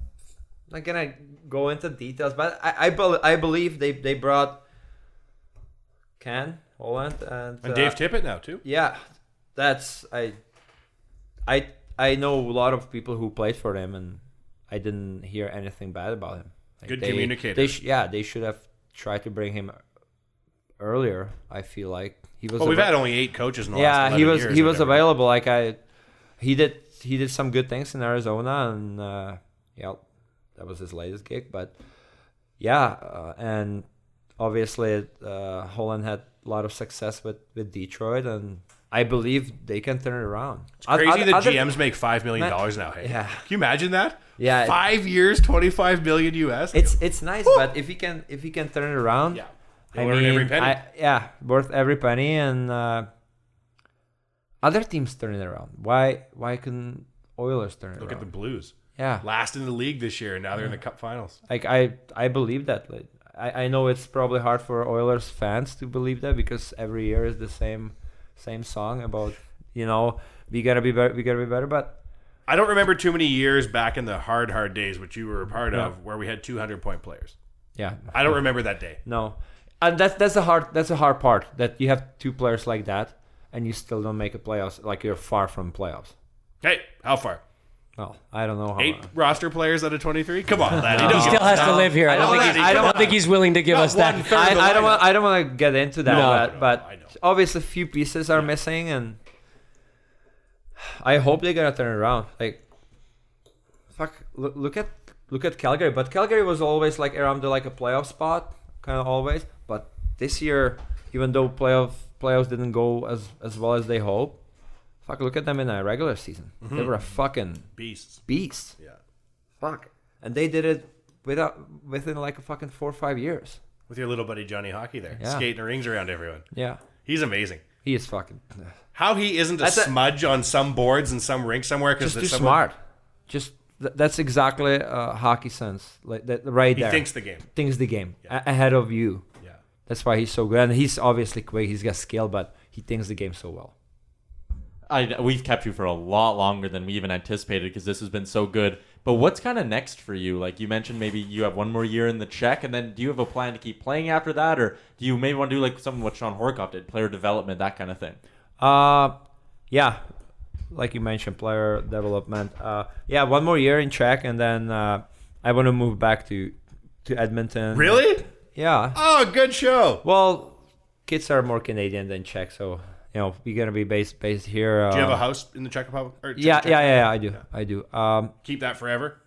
gonna go into details, but I believe they brought Holland and Dave Tippett now too. Yeah, that's I know a lot of people who played for him, and I didn't hear anything bad about him. Like Good communicator. They should have tried to bring him earlier. I feel like he was. Well, we've had only 8 coaches in the last 11 years. He was available. Like he did some good things in Arizona, and that was his latest gig. But and obviously Holland had a lot of success with Detroit, and I believe they can turn it around. It's crazy that GMs make $5 million now. Hey, yeah. Can you imagine that? Yeah, 5 years, $25 million US. It's nice, but if he can turn it around, yeah, he'll earn every penny. Worth every penny, and. Other teams turning it around. Why couldn't Oilers turn it around? Look at the Blues. Yeah. Last in the league this year, and now they're in the Cup Finals. Like I believe that. Like, I know it's probably hard for Oilers fans to believe that because every year is the same song about we gotta be better. But I don't remember too many years back in the hard days, which you were a part of, where we had 200-point players. Yeah. I don't remember that day. No, and that's a hard part that you have 2 players like that. And you still don't make a playoffs, like you're far from playoffs. Hey, how far? Well, I don't know how. 8 roster players out of 23? Come on, laddie. He still has to live here. I don't think he's willing to give us that. I don't want to get into that, but I know. obviously a few pieces are missing, and I hope they're gonna turn it around. Like, look at Calgary, but Calgary was always like around a playoff spot, kind of always. But this year, even though playoffs didn't go as well as they hoped. Look at them in a regular season. Mm-hmm. They were a fucking beast. Yeah. Fuck. And they did it within like a fucking 4 or 5 years. With your little buddy Johnny Hockey there, yeah. skating rings around everyone. Yeah. He's amazing. He is fucking... How he isn't a smudge on some boards and some rink somewhere because just too smart. Just that's exactly hockey sense. Like that right there. He thinks the game. Thinks the game ahead of you. Yeah. That's why he's so good. And he's obviously quick. He's got skill, but he thinks the game so well. We've kept you for a lot longer than we even anticipated because this has been so good. But what's kind of next for you? Like you mentioned, maybe you have one more year in the Czech, and then do you have a plan to keep playing after that, or do you maybe want to do like something what Sean Horkoff did, player development, that kind of thing? Yeah, like you mentioned, player development. One more year in Czech, and then I want to move back to Edmonton. Really? Yeah. Oh, good show. Well, kids are more Canadian than Czech, so. We're gonna be based here. Do you have a house in the Czech Republic? Yeah, I do. Yeah. I do. Keep that forever.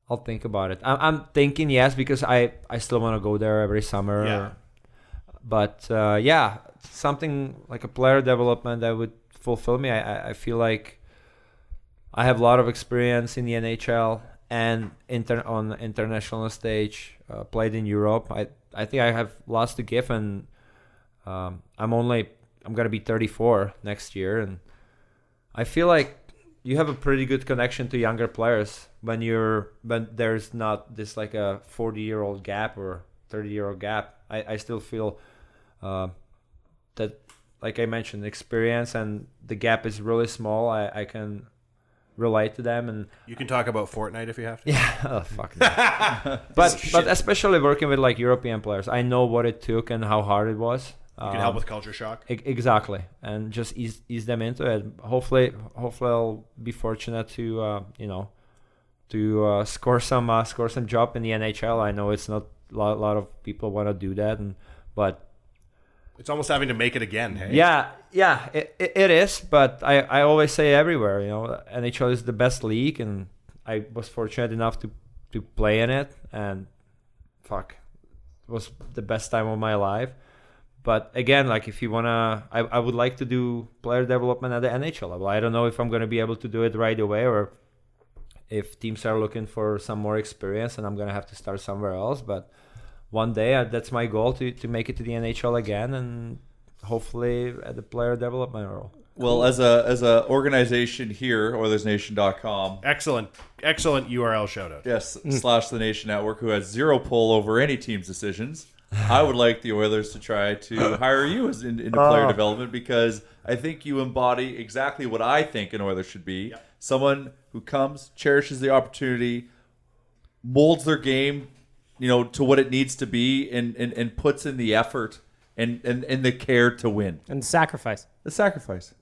I'll think about it. I'm thinking yes because I still want to go there every summer. Yeah. But something like a player development that would fulfill me. I feel like I have a lot of experience in the NHL and on the international stage. Played in Europe. I think I have lots to give and. I'm gonna be 34 next year, and I feel like you have a pretty good connection to younger players when there's not this like a 40-year-old gap or 30-year-old gap. I still feel that, like I mentioned, experience and the gap is really small. I can relate to them. And You can talk about Fortnite if you have to. yeah, oh, fuck that. but especially working with like European players, I know what it took and how hard it was. You can help with culture shock. Exactly, and just ease them into it. Hopefully I'll be fortunate to score some job in the NHL. I know it's not a lot of people want to do that, but It's almost having to make it again, hey? yeah, it is. But I always say everywhere, NHL is the best league, and I was fortunate enough to play in it, and it was the best time of my life. But again, like if you wanna, I would like to do player development at the NHL level. I don't know if I'm gonna be able to do it right away, or if teams are looking for some more experience, and I'm gonna have to start somewhere else. But one day, that's my goal to make it to the NHL again, and hopefully at the player development role. Well, as a organization here, OilersNation.com. Excellent URL shout out. Yes, / the Nation Network, who has zero pull over any team's decisions. I would like the Oilers to try to hire you into player development, because I think you embody exactly what I think an Oiler should be. Yep. Someone who comes, cherishes the opportunity, molds their game, to what it needs to be, and puts in the effort and the care to win. And sacrifice. The sacrifice.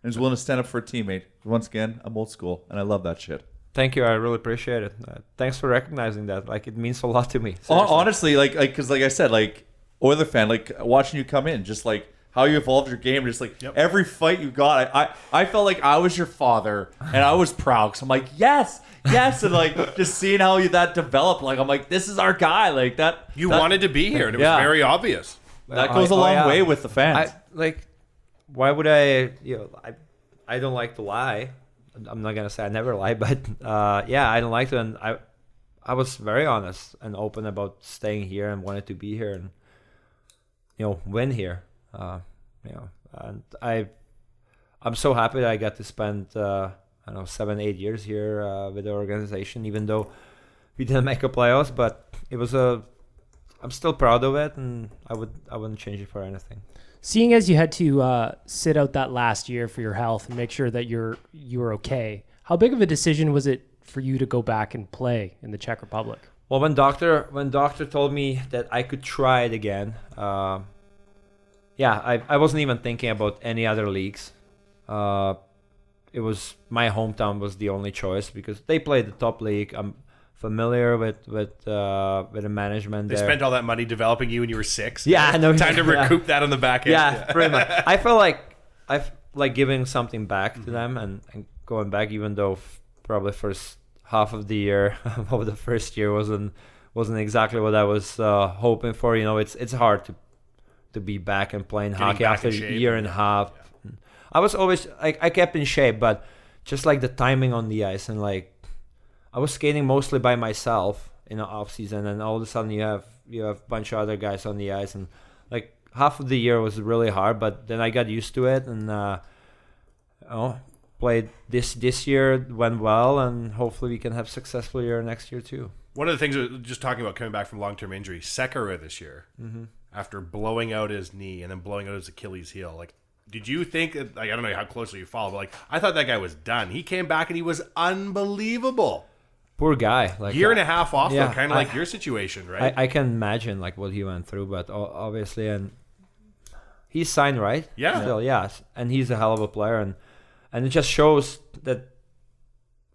And is willing to stand up for a teammate. Once again, I'm old school, and I love that shit. Thank you. I really appreciate it. Thanks for recognizing that. Like, it means a lot to me. Honestly, because like I said, like Oiler fan, like watching you come in, just like how you evolved your game, just like every fight you got, I felt like I was your father, and I was proud. So I'm like, yes, and like just seeing how that developed, like I'm like, this is our guy, like that. You wanted to be here, and it was very obvious. That goes a long way with the fans. Why would I? I don't like to lie. I'm not gonna say I never lie, but I don't like to. And I was very honest and open about staying here and wanted to be here and win here. And I'm so happy that I got to spend 7-8 years here with the organization, even though we didn't make a playoffs. But it was I'm still proud of it, and I wouldn't change it for anything. Seeing as you had to sit out that last year for your health and make sure that you were okay, how big of a decision was it for you to go back and play in the Czech Republic? Well, when doctor told me that I could try it again, I wasn't even thinking about any other leagues. It was my hometown was the only choice, because they played the top league. I'm familiar with the management. They spent all that money developing you when you were 6. Yeah, no, time to recoup that on the back end. Yeah, pretty much. I felt like I've giving something back to them and going back, even though probably first half of the year of the first year wasn't exactly what I was hoping for. It's hard to be back and playing hockey after a year and a half. Yeah. I was always I kept in shape, but just like the timing on the ice, and like I was skating mostly by myself in the off season, and all of a sudden you have a bunch of other guys on the ice, and like half of the year was really hard, but then I got used to it, and played this year, went well, and hopefully we can have a successful year next year too. One of the things, just talking about coming back from long-term injury, Sekera this year, after blowing out his knee and then blowing out his Achilles heel, like, did you think, I don't know how closely you follow, but like, I thought that guy was done. He came back and he was unbelievable. Poor guy. Like year and a half off, though, kind of like your situation, right? I can imagine like what he went through, but obviously, and he's signed, right? Yeah. Still, yes, and he's a hell of a player, and it just shows that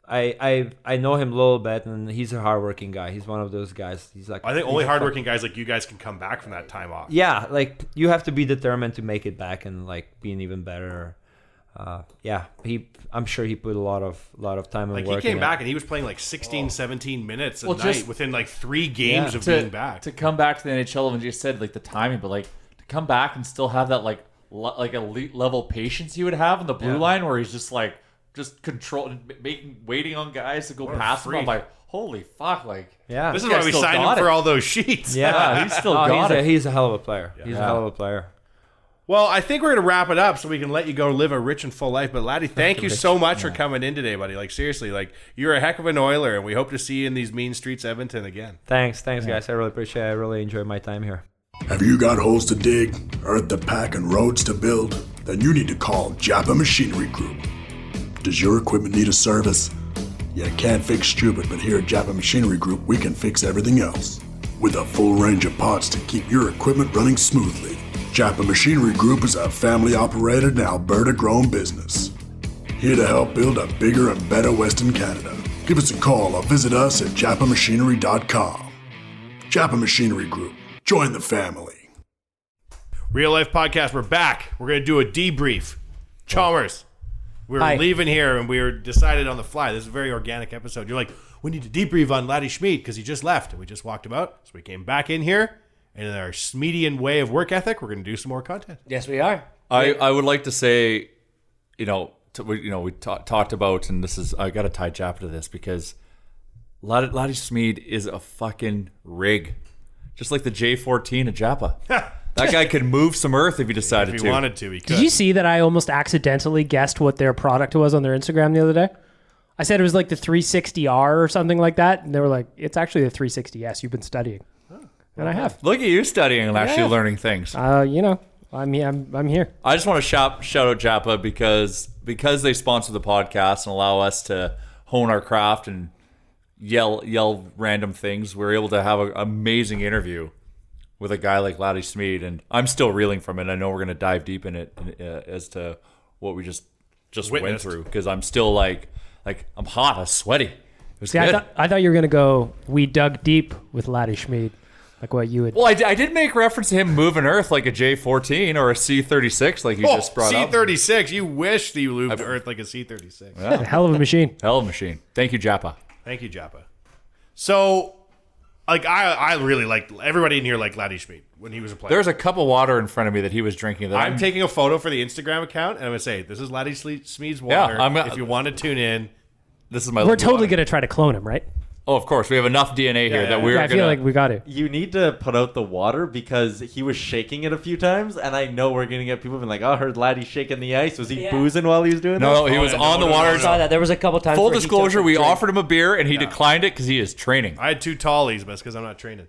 I know him a little bit, and he's a hardworking guy. He's one of those guys. He's like, I think only hardworking guys like you guys can come back from that time off. Yeah, like you have to be determined to make it back and like being even better. I'm sure he put a lot of time and work. He came back and he was playing like 16, 17 minutes a night within like 3 games of being back. To come back to the NHL, and you said like the timing, but like to come back and still have that like elite level patience he would have in the blue line, where he's just like waiting on guys to go past him. I'm like, holy fuck, like this is why we signed him for all those sheets. Yeah, he's still got it. He's a hell of a player. Yeah. He's a hell of a player. Well, I think we're going to wrap it up so we can let you go live a rich and full life. But, Laddie, thank you so much for coming in today, buddy. Like, seriously, like, you're a heck of an Oiler, and we hope to see you in these mean streets, Edmonton, again. Thanks, guys. I really appreciate it. I really enjoyed my time here. Have you got holes to dig, earth to pack, and roads to build? Then you need to call Japa Machinery Group. Does your equipment need a service? You can't fix stupid, but here at Japa Machinery Group, we can fix everything else. With a full range of parts to keep your equipment running smoothly. Japa Machinery Group is a family-operated and Alberta-grown business. Here to help build a bigger and better Western Canada. Give us a call or visit us at japamachinery.com. Japa Machinery Group. Join the family. Real Life Podcast, we're back. We're going to do a debrief. Chalmers, we were leaving here and we were decided on the fly. This is a very organic episode. You're like, we need to debrief on Laddie Smid because he just left and we just walked him out. So we came back in here and in our Smedian way of work ethic, we're going to do some more content. Yes, we are. I would like to say, we talked about, and this is, I got to tie Japa to this because Laddie Smid is a fucking rig. Just like the J14 of Japa. That guy could move some earth if he decided to. If he wanted to, he could. Did you see that I almost accidentally guessed what their product was on their Instagram the other day? I said it was like the 360R or something like that. And they were like, it's actually the 360S. You've been studying. And I have. Look at you studying and actually learning things. I'm here. I just want to shout out Japa because they sponsor the podcast and allow us to hone our craft and yell random things. We're able to have an amazing interview with a guy like Laddie Smid, and I'm still reeling from it. I know we're going to dive deep in it as to what we just went through because I'm still like I'm hot, I'm sweaty. It was good. I thought you were going to go, we dug deep with Laddie Smid. Like what you would. Well, I did make reference to him moving Earth like a J14 or a C36, like you just brought up. C36. You wish that you moved Earth like a C36. Yeah. A hell of a machine. Hell of a machine. Thank you, Japa. Thank you, Japa. So, I really liked everybody in here liked Laddie Smid when he was a player. There's a cup of water in front of me that he was drinking. That I'm taking a photo for the Instagram account, and I'm gonna say this is Laddie Smid's water. Yeah, if you want to tune in, this is my. We're totally gonna try to clone him, right? Oh, of course. We have enough DNA here that we're I feel like we got it. You need to put out the water because he was shaking it a few times, and I know we're going to get people being like, oh, I heard Laddie shaking the ice. Was he boozing while he was doing that? No, he was on the water. I saw that. There was a couple times. Full disclosure, we offered him a beer, and he declined it because he is training. I had 2 tallies, but it's because I'm not training.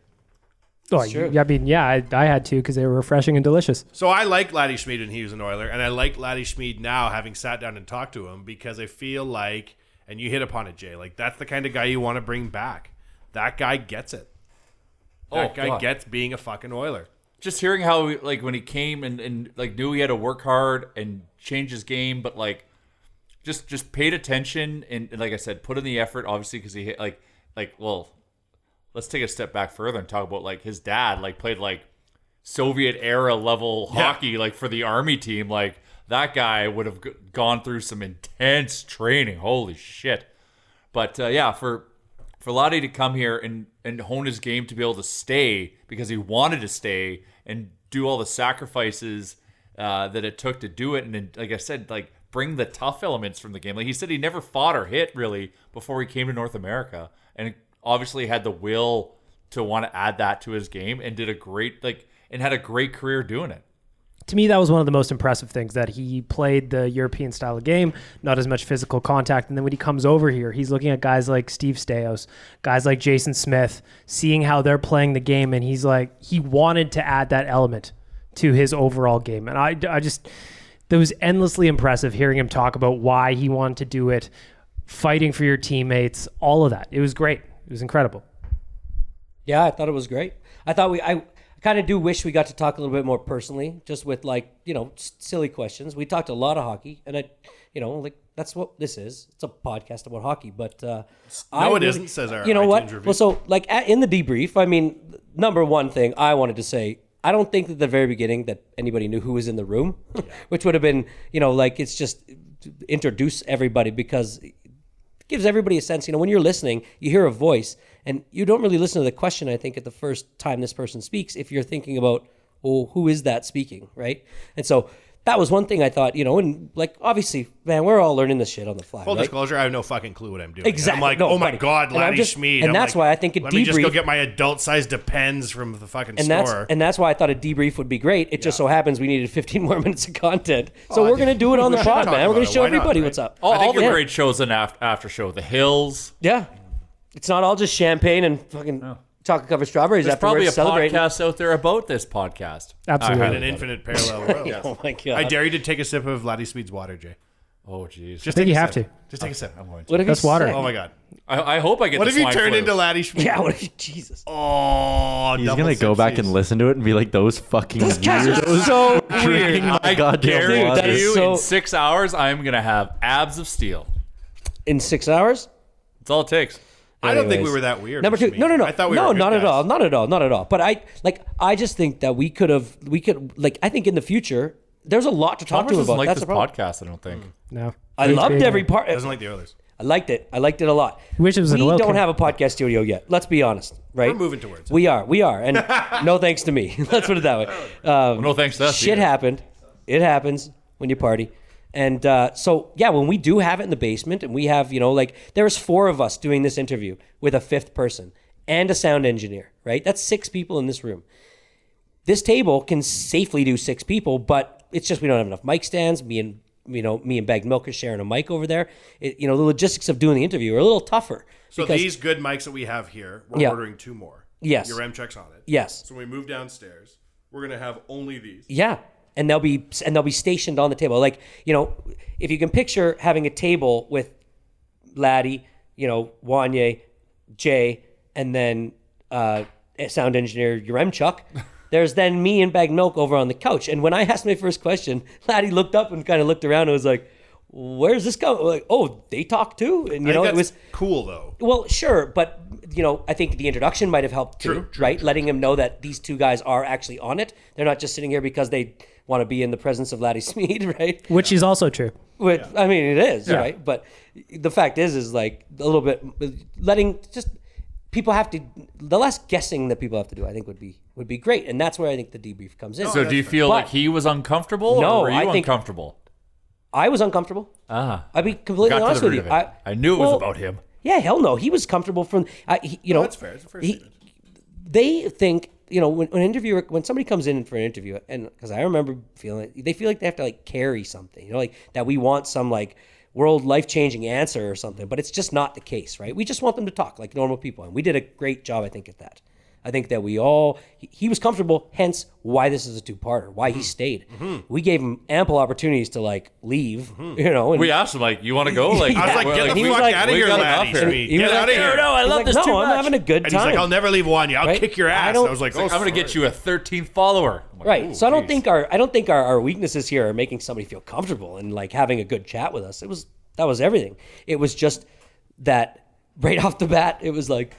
Oh, I had to because they were refreshing and delicious. So I like Laddie Smid when he was an Oiler, and I like Laddie Smid now, having sat down and talked to him, because I feel like, and you hit upon it, Jay, like that's the kind of guy you want to bring back. That guy gets it. That guy gets being a fucking Oiler. Just hearing how, like, when he came and like knew he had to work hard and change his game, but like just paid attention and like I said, put in the effort. Obviously, because he well, let's take a step back further and talk about like his dad, like played like Soviet era level hockey, like for the Army team. Like that guy would have gone through some intense training. Holy shit! But for Laddie to come here and hone his game to be able to stay because he wanted to stay and do all the sacrifices that it took to do it. And then, like I said, like bring the tough elements from the game. Like he said, he never fought or hit really before he came to North America. And obviously had the will to want to add that to his game and did a great, and had a great career doing it. To me, that was one of the most impressive things, that he played the European style of game, not as much physical contact. And then when he comes over here, he's looking at guys like Steve Stais, guys like Jason Smith, seeing how they're playing the game. And he's like, he wanted to add that element to his overall game. And I just, that was endlessly impressive hearing him talk about why he wanted to do it, fighting for your teammates, all of that. It was great. It was incredible. Yeah, I thought it was great. I kind of do wish we got to talk a little bit more personally, just with silly questions. We talked a lot of hockey, and that's what this is. It's a podcast about hockey, but it isn't. Says our what? Review. Well, so in the debrief, I mean, number one thing I wanted to say, I don't think at the very beginning that anybody knew who was in the room, which would have been, it's just introduce everybody, because it gives everybody a sense. When you're listening, you hear a voice. And you don't really listen to the question, I think, at the first time this person speaks, if you're thinking about, who is that speaking, right? And so that was one thing I thought, and obviously, man, we're all learning this shit on the fly. Full right? disclosure, I have no fucking clue what I'm doing. Exactly. I'm like, oh my God, Laddie Smid. And that's why I think let me just go get my adult-sized Depends from the fucking store. That's why I thought a debrief would be great. It just so happens we needed 15 more minutes of content. So we're going to do it on the pod, man. We're going to show everybody what's up. All the great shows in after show. The Hills. Yeah. It's not all just champagne and fucking chocolate covered strawberries. There's probably a celebrating. podcast out there about this podcast. Absolutely. An infinite parallel world. Oh my God. I dare you to take a sip of Laddie Smid's water, Jay. Oh, jeez. Just I think take you a have sip. to. Just take a sip. I'm going to. What if That's he's water. sick? Oh my god. I hope I get What the if you swine turned flu. into Laddie Schmidt? Yeah, what if Jesus? Oh, He's double gonna go sip back cheese. and listen to it and be like, those fucking Those guys are weirdos so drinking weird. my I goddamn guarantee water. that is you, so- in 6 hours, I'm going to have abs of steel. In 6 hours? That's all it takes. I don't think Anyways. we were that weird. Number two, Schmidt. no. I thought we no, were good not at guys. all, not at all, not at all. But I just think that we could, I think in the future, there's a lot to talk Thomas to him doesn't about. like That's this the problem. podcast, I don't think. No. I Great loved being every here. part. Doesn't like the Oilers. I liked it. I liked it a lot. Wish it was an we oil don't can. have a podcast studio yet. Let's be honest, right? We're moving towards it. We are, and no thanks to me. Let's put it that way. Well, no thanks to us. Shit either. happened. It happens when you party. And so, yeah, when we do have it in the basement and we have, there's 4 of us doing this interview with a 5th person and a sound engineer, right? That's 6 people in this room. This table can safely do 6 people, but it's just we don't have enough mic stands. Me and Bagged Milk are sharing a mic over there. The logistics of doing the interview are a little tougher. So because- these good mics that we have here, we're Yeah. ordering 2 more. Yes. Your M checks on it. Yes. So when we move downstairs, we're gonna have only these. Yeah, and they'll be stationed on the table. Like, if you can picture having a table with Laddie, Wanye, Jay, and then a sound engineer Yaremchuk. There's then me and Bagged Milk over on the couch. And when I asked my first question, Laddie looked up and kind of looked around and was like, "Where's this going?" Like, "Oh, they talk too." And I think it was cool though. well, sure, but I think the introduction might have helped too, right? Letting him know that these 2 guys are actually on it. They're not just sitting here because they want to be in the presence of Laddie Smid, right? Which is also true. I mean, it is, right? But the fact is like a little bit letting just people have to, the less guessing that people have to do, I think would be great, and that's where I think the debrief comes in. So do you feel like he was uncomfortable, No, or were you I think- uncomfortable? I was uncomfortable. Ah, I'll be completely got to honest the with root you. of it. I knew it was about him. Yeah, hell no. He was comfortable from, That's fair. It's a fair statement. They think, when somebody comes in for an interview, and because I remember feeling, they feel like they have to carry something, like that we want some world life-changing answer or something, but it's just not the case, right? We just want them to talk like normal people, and we did a great job, I think, at that. I think that he was comfortable, hence why this is a 2-parter, why he stayed. We gave him ample opportunities to leave, and We asked him, you want to go? I was like, get the he was fuck like, out of we here, got Laddie enough here. Schmidt. He was Get like, out of here. No, I He's love like, this no, too I'm much. having a good And time. he's like, I'll never leave Wanya. I'll Right? kick your ass. I I, don't- was like, I'm going to get you a 13th follower. I'm like, Right. "Ooh, So I don't geez." think our weaknesses here are making somebody feel comfortable and having a good chat with us. That was everything. It was just that right off the bat, it was like,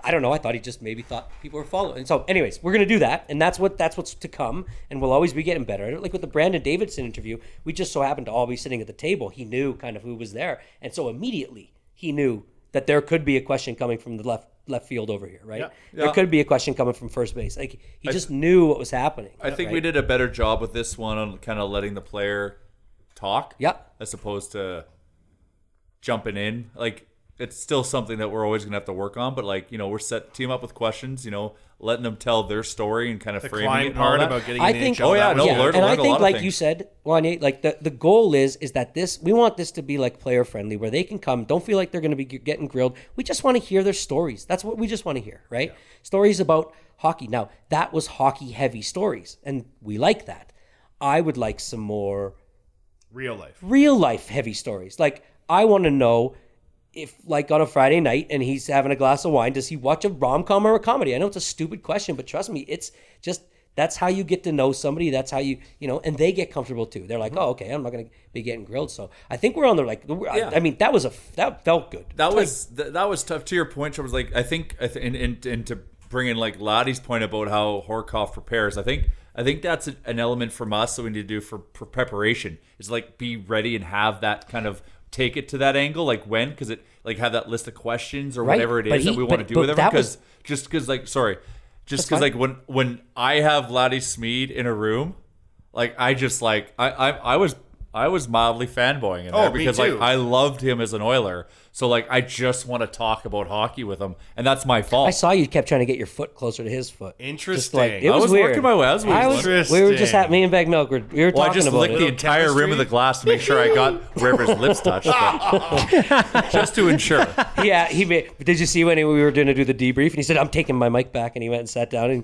I don't know. I thought he just maybe thought people were following. And so anyways, we're going to do that. And that's what's to come. And we'll always be getting better at it. Like with the Brandon Davidson interview, we just so happened to all be sitting at the table. He knew kind of who was there. And so immediately he knew that there could be a question coming from the left field over here, right? Yeah. There could be a question coming from first base. Like he just knew what was happening. I think right? we did a better job with this one on kind of letting the player talk. Yeah. As opposed to jumping in. It's still something that we're always going to have to work on, but we're team up with questions, letting them tell their story and kind of the framing climb it and all part that. about getting I in the think, NHL. that was no, good. learned and a I lot think, of like things. you said, Wanye, the goal is that we want this to be player friendly, where they can come, don't feel like they're going to be getting grilled. We just want to hear their stories. That's what we just want to hear, right? Yeah. Stories about hockey. Now that was hockey heavy stories, and we like that. I would like some more real life heavy stories. I want to know if, on a Friday night and he's having a glass of wine, does he watch a rom-com or a comedy? I know it's a stupid question, but trust me, it's just, that's how you get to know somebody. That's how you and they get comfortable too. They're like, oh, okay, I'm not going to be getting grilled. So I think we're on the, I mean, that felt good. That was tough. To your point, I was I think and to bring in Laddie's point about how Horkoff prepares, I think that's an element from us that we need to do for preparation, is be ready and have that kind of take it to that angle, because it have that list of questions or Right. whatever it But is that we want to do with that everyone. was- Because when I have Laddie Smid in a room, I was mildly fanboying in there me because too. I loved him as an Oiler. So I just want to talk about hockey with him, and that's my fault. I saw you kept trying to get your foot closer to his foot. Interesting. It was I was weird. working my way. I was We were just Interesting. me and Bagged Milk. We were Well, I talking just about licked it. the entire rim of the glass to make sure I got wherever his lips touched, just to ensure. Yeah, did you see when we were going to do the debrief? And he said, "I'm taking my mic back," and he went and sat down and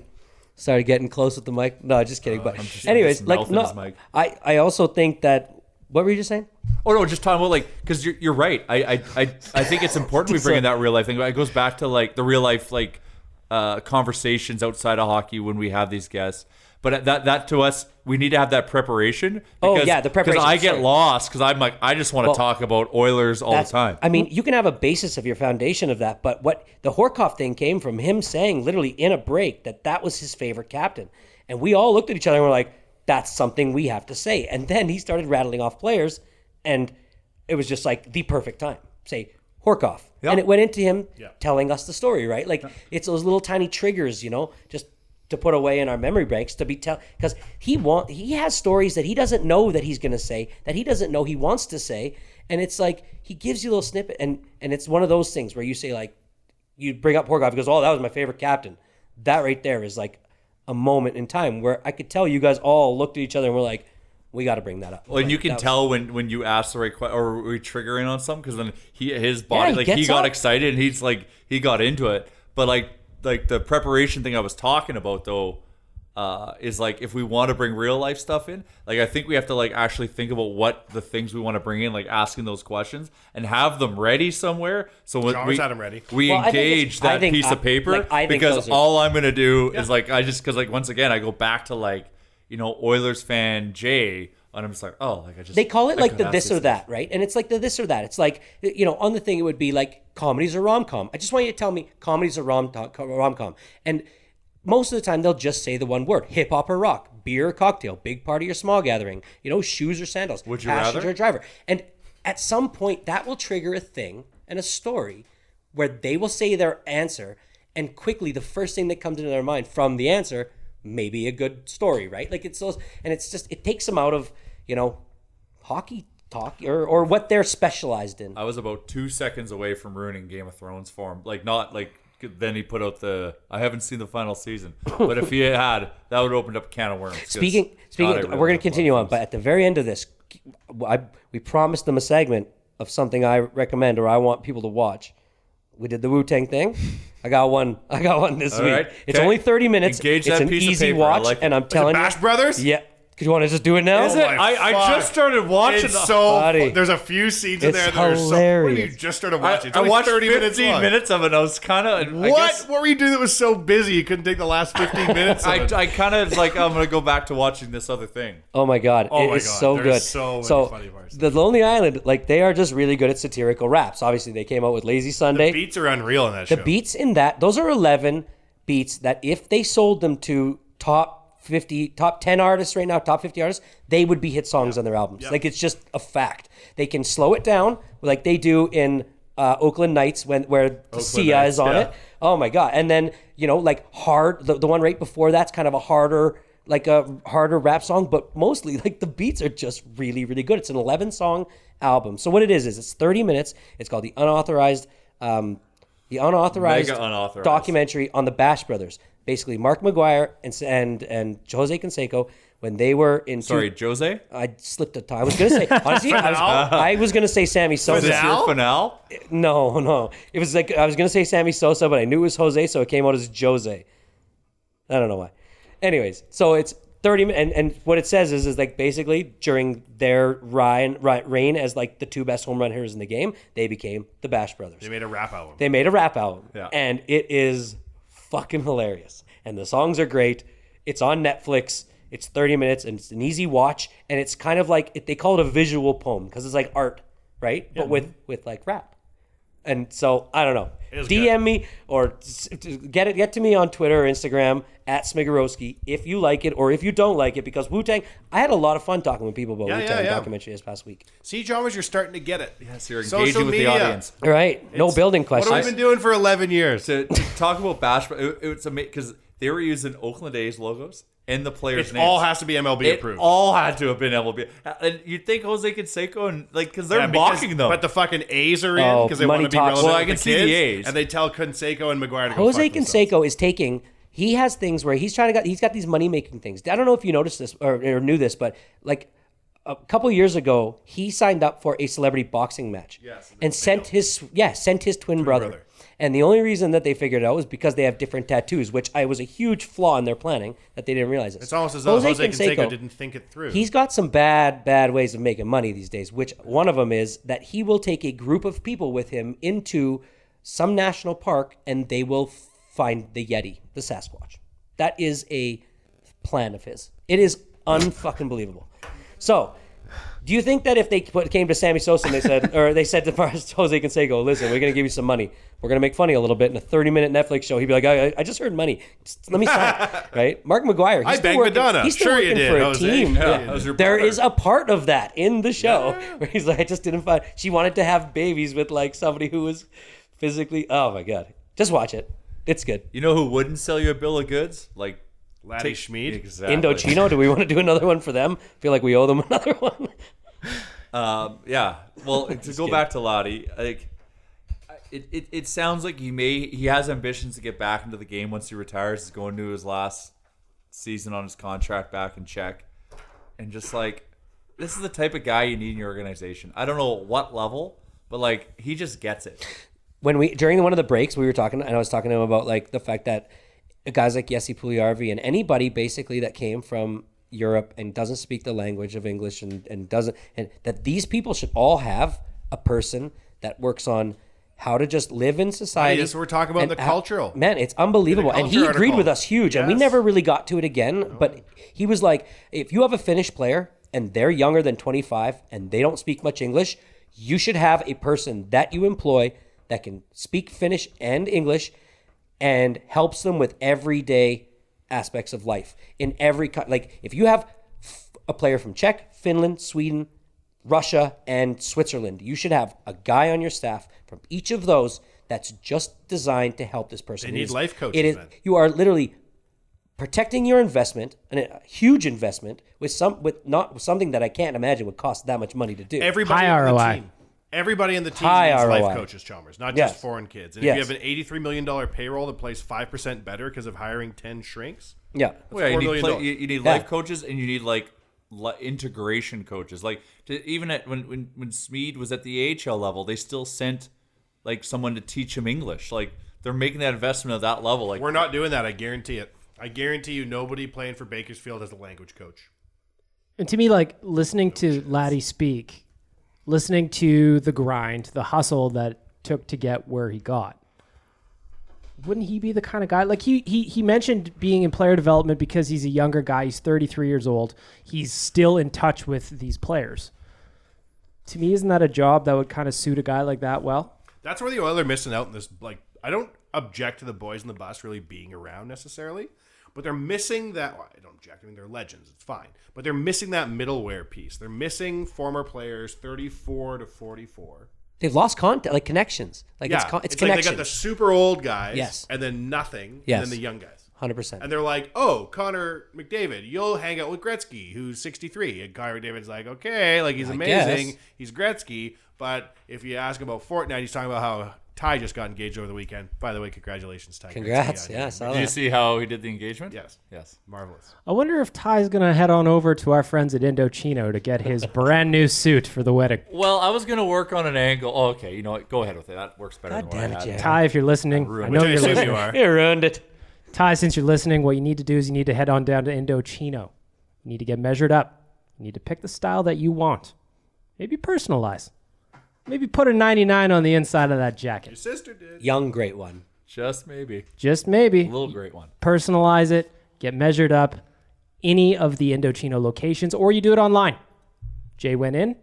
started getting close with the mic. No, just kidding. But I'm just anyways, melting his mic. I also think that What were you just saying? Oh no, just talking about like because you're right. I think it's important we bring in that real life thing. It goes back to like the real life like conversations outside of hockey when we have these guests. But that to us, we need to have that preparation. Because, the preparation. Because I get lost because I'm like I just want to talk about Oilers all the time. I mean, you can have a basis of your foundation of that, but what the Horkoff thing came from him saying literally in a break that was his favorite captain, and we all looked at each other and were like, that's something we have to say. And then he started rattling off players, and it was just like the perfect time. Say Horkoff, and it went into him telling us the story, right? Like it's those little tiny triggers, just to put away in our memory banks to be because he has stories that he doesn't know that he's going to say, that he doesn't know he wants to say, and it's like he gives you a little snippet, and it's one of those things where you say like you bring up Horkoff, he goes, oh, that was my favorite captain. That right there is like a moment in time where I could tell you guys all looked at each other and were like, we got to bring that up. Well, and you can tell when you ask the right question or we trigger in on something because then his body he got excited and he's like he got into it, but like the preparation thing I was talking about though is like if we want to bring real life stuff in, like I think we have to like actually think about what the things we want to bring in, like asking those questions and have them ready somewhere. So when we had them ready. We engage that piece of paper because all I'm gonna do is like because like once again I go back to like Oilers fan Jay. And I'm just like, oh, like I just. They call it like the this or that, right? And it's like the this or that. It's like, on the thing it would be like comedies or rom-com. I just want you to tell me comedies or rom-com. And most of the time they'll just say the one word, hip hop or rock, beer or cocktail, big party or small gathering, shoes or sandals, would you passenger rather? Or driver. And at some point that will trigger a thing and a story where they will say their answer and quickly the first thing that comes into their mind from the answer may be a good story, right? Like it's those, and it's just, it takes them out of, hockey talk or what they're specialized in. I was about 2 seconds away from ruining Game of Thrones for him. Like, not like, then he put out I haven't seen the final season, but if he had, that would have opened up a can of worms. Speaking, we're going to continue on, but at the very end of this, we promised them a segment of something I recommend or I want people to watch. We did the Wu-Tang thing. I got one this week. Right. It's only 30 minutes. Engage it's that an piece of easy paper. watch, Like and I'm telling you. Bash Brothers? Yeah. Do you want to just do it now? Is it? I just started watching. It's so Buddy. there's a few scenes in It's there that are so. What hilarious. you just started watching? It's I only watched 30 minutes 15 long. minutes of it. I was kind of What were you doing that was so busy you couldn't take the last 15 minutes? Of it? I kind of like I'm gonna go back to watching this other thing. Oh my God. Oh It my is God. so There's good. so many funny parts. The Lonely Island, like they are just really good at satirical raps. Obviously, they came out with Lazy Sunday. The beats are unreal in that The show. beats in that, those are 11 beats that if they sold them to top 10 artists right now, top 50 artists, they would be hit songs on their albums. Like it's just a fact. They can slow it down like they do in Oakland Nights where Sia is on it. Oh my God. And then, like hard, the one right before that's kind of a harder rap song, but mostly like the beats are just really, really good. It's an 11 song album. So what it is it's 30 minutes. It's called the unauthorized Mega unauthorized documentary on the Bash Brothers. Basically, Mark McGuire and Jose Canseco, when they were in... Jose? I slipped a tongue. I was going to say... Honestly, I was going to say Sammy Sosa. Is this your finale? No. It was like... I was going to say Sammy Sosa, but I knew it was Jose, so it came out as Jose. I don't know why. Anyways, so it's 30 minutes... And what it says is like basically during their reign as like the two best home run hitters in the game, they became the Bash Brothers. They made a rap album. Yeah. And it is... fucking hilarious, and the songs are great. It's on Netflix. It's 30 minutes, and it's an easy watch. And it's kind of like they call it a visual poem because it's like art, right? Yeah. But with like rap. And so I don't know. DM me or get to me on Twitter or Instagram at Smigorowski if you like it or if you don't like it, because Wu-Tang. I had a lot of fun talking with people about Wu-Tang documentary this past week. See, Chalmers, you're starting to get it. Yes, you're engaging with the audience. All right, no building questions. What have we been doing for 11 years? To talk about Bash, it's amazing because they were using Oakland A's logos and the players' names. It all has to be MLB approved. It all had to have been MLB. And you'd think Jose Canseco and because they're mocking them. But the fucking A's are in because they want to be relevant. Well, I can see the A's. And they tell Canseco and McGuire to go Jose Canseco is taking... He has things where he's got these money-making things. I don't know if you noticed this or knew this, but like a couple years ago, he signed up for a celebrity boxing match and sent his twin brother. And the only reason that they figured it out was because they have different tattoos, which was a huge flaw in their planning that they didn't realize. It's almost as though Jose Canseco didn't think it through. He's got some bad ways of making money these days, which one of them is that he will take a group of people with him into some national park and they will find the Yeti, the Sasquatch. That is a plan of his. It is unfucking believable. So, do you think that if they came to Sammy Sosa and they said to Jose Canseco, listen, we're going to give you some money. We're going to make funny a little bit in a 30-minute Netflix show. He'd be like, I just heard money. Just let me sign. Right? Mark McGuire. I banged Madonna. He's still Sure working you did, for a Jose. team. Yeah. There is a part of that in the show where he's like, I just didn't find. She wanted to have babies with like somebody who was physically. Oh my God. Just watch it. It's good. You know who wouldn't sell you a bill of goods? Like Laddie Schmid. Exactly. Indochino. Do we want to do another one for them? I feel like we owe them another one. Yeah. Well, to go back to Lottie, like it sounds like he has ambitions to get back into the game once he retires. He's going to his last season on his contract back in Czech, and just like this is the type of guy you need in your organization. I don't know what level, but like he just gets it. During one of the breaks, we were talking, and I was talking to him about like the fact that guys like Jesse Puljujärvi and anybody basically that came from Europe and doesn't speak the language of English and that these people should all have a person that works on how to just live in society. Yes, we're talking about the cultural. Man, it's unbelievable. And he agreed with us huge. Yes. And we never really got to it again. No. But he was like, if you have a Finnish player and they're younger than 25 and they don't speak much English, you should have a person that you employ that can speak Finnish and English and helps them with everyday aspects of life in every like if you have a player from Czech, Finland, Sweden, Russia, and Switzerland, you should have a guy on your staff from each of those that's just designed to help this person. They need life coaches. It is you are literally protecting your investment, and a huge investment with something that I can't imagine would cost that much money to do. Everybody High on ROI. the team. Everybody in the team High needs ROI. life coaches, Chalmers, not just foreign kids. And if you have an $83 million payroll that plays 5% better because of hiring 10 shrinks, yeah, well, you need life coaches and you need like integration coaches. Like even when Smid was at the AHL level, they still sent like someone to teach him English. Like they're making that investment at that level. Like we're not doing that. I guarantee it. I guarantee you, nobody playing for Bakersfield has a language coach. And to me, like listening to Laddie speak, listening to the grind, the hustle that took to get where he got, wouldn't he be the kind of guy? Like he mentioned being in player development because he's a younger guy. He's 33 years old. He's still in touch with these players. To me, isn't that a job that would kind of suit a guy like that well? That's where the Oilers are missing out in this. Like, I don't object to the boys in the bus really being around necessarily, but they're missing that. Well, I don't object. I mean, they're legends. It's fine. But they're missing that middleware piece. They're missing former players 34 to 44. They've lost contact, like connections. Like yeah, it's like connection. they got the super old guys, Yes. and then nothing, Yes. and then the young guys. 100%. And they're like, oh, Connor McDavid, you'll hang out with Gretzky, who's 63. And Connor McDavid's like, okay, like he's amazing. Guess. He's Gretzky. But if you ask about Fortnite, he's talking about how Ty just got engaged over the weekend. By the way, congratulations, Ty. Congrats. Gretzky. Yeah, I saw did you that. see how he did the engagement? Yes. Yes. Marvelous. I wonder if Ty's going to head on over to our friends at Indochino to get his brand new suit for the wedding. Well, I was gonna work on an angle. Oh, okay, you know what? Go ahead with it. That works better God than what damn I it, had. Jay. Ty, if you're listening, I know Which I you're assume listening. you are. You ruined it. Ty, since you're listening, what you need to do is you need to head on down to Indochino. You need to get measured up. You need to pick the style that you want. Maybe personalize. Maybe put a 99 on the inside of that Your jacket. sister did. Young, great one. Just maybe. Just maybe. A little great one. Personalize it. Get measured up. Any of the Indochino locations, or you do it online. Jay went in. You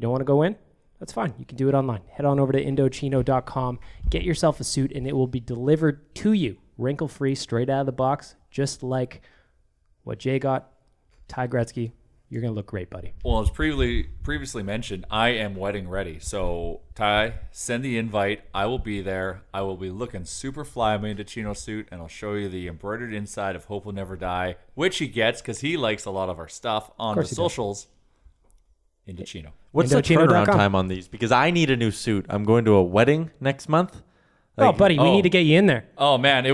don't want to go in? That's fine. You can do it online. Head on over to Indochino.com. Get yourself a suit, and it will be delivered to you, wrinkle-free, straight out of the box, just like what Jay got. Ty Gretzky, you're going to look great, buddy. Well, as previously mentioned, I am wedding ready. So, Ty, send the invite. I will be there. I will be looking super fly in my Indochino suit, and I'll show you the embroidered inside of Hope Will Never Die, which he gets because he likes a lot of our stuff on the he does. socials. Indochino. What's the Indochino.com. turnaround time on these? Because I need a new suit. I'm going to a wedding next month. Oh, buddy, we need to get you in there. Oh man,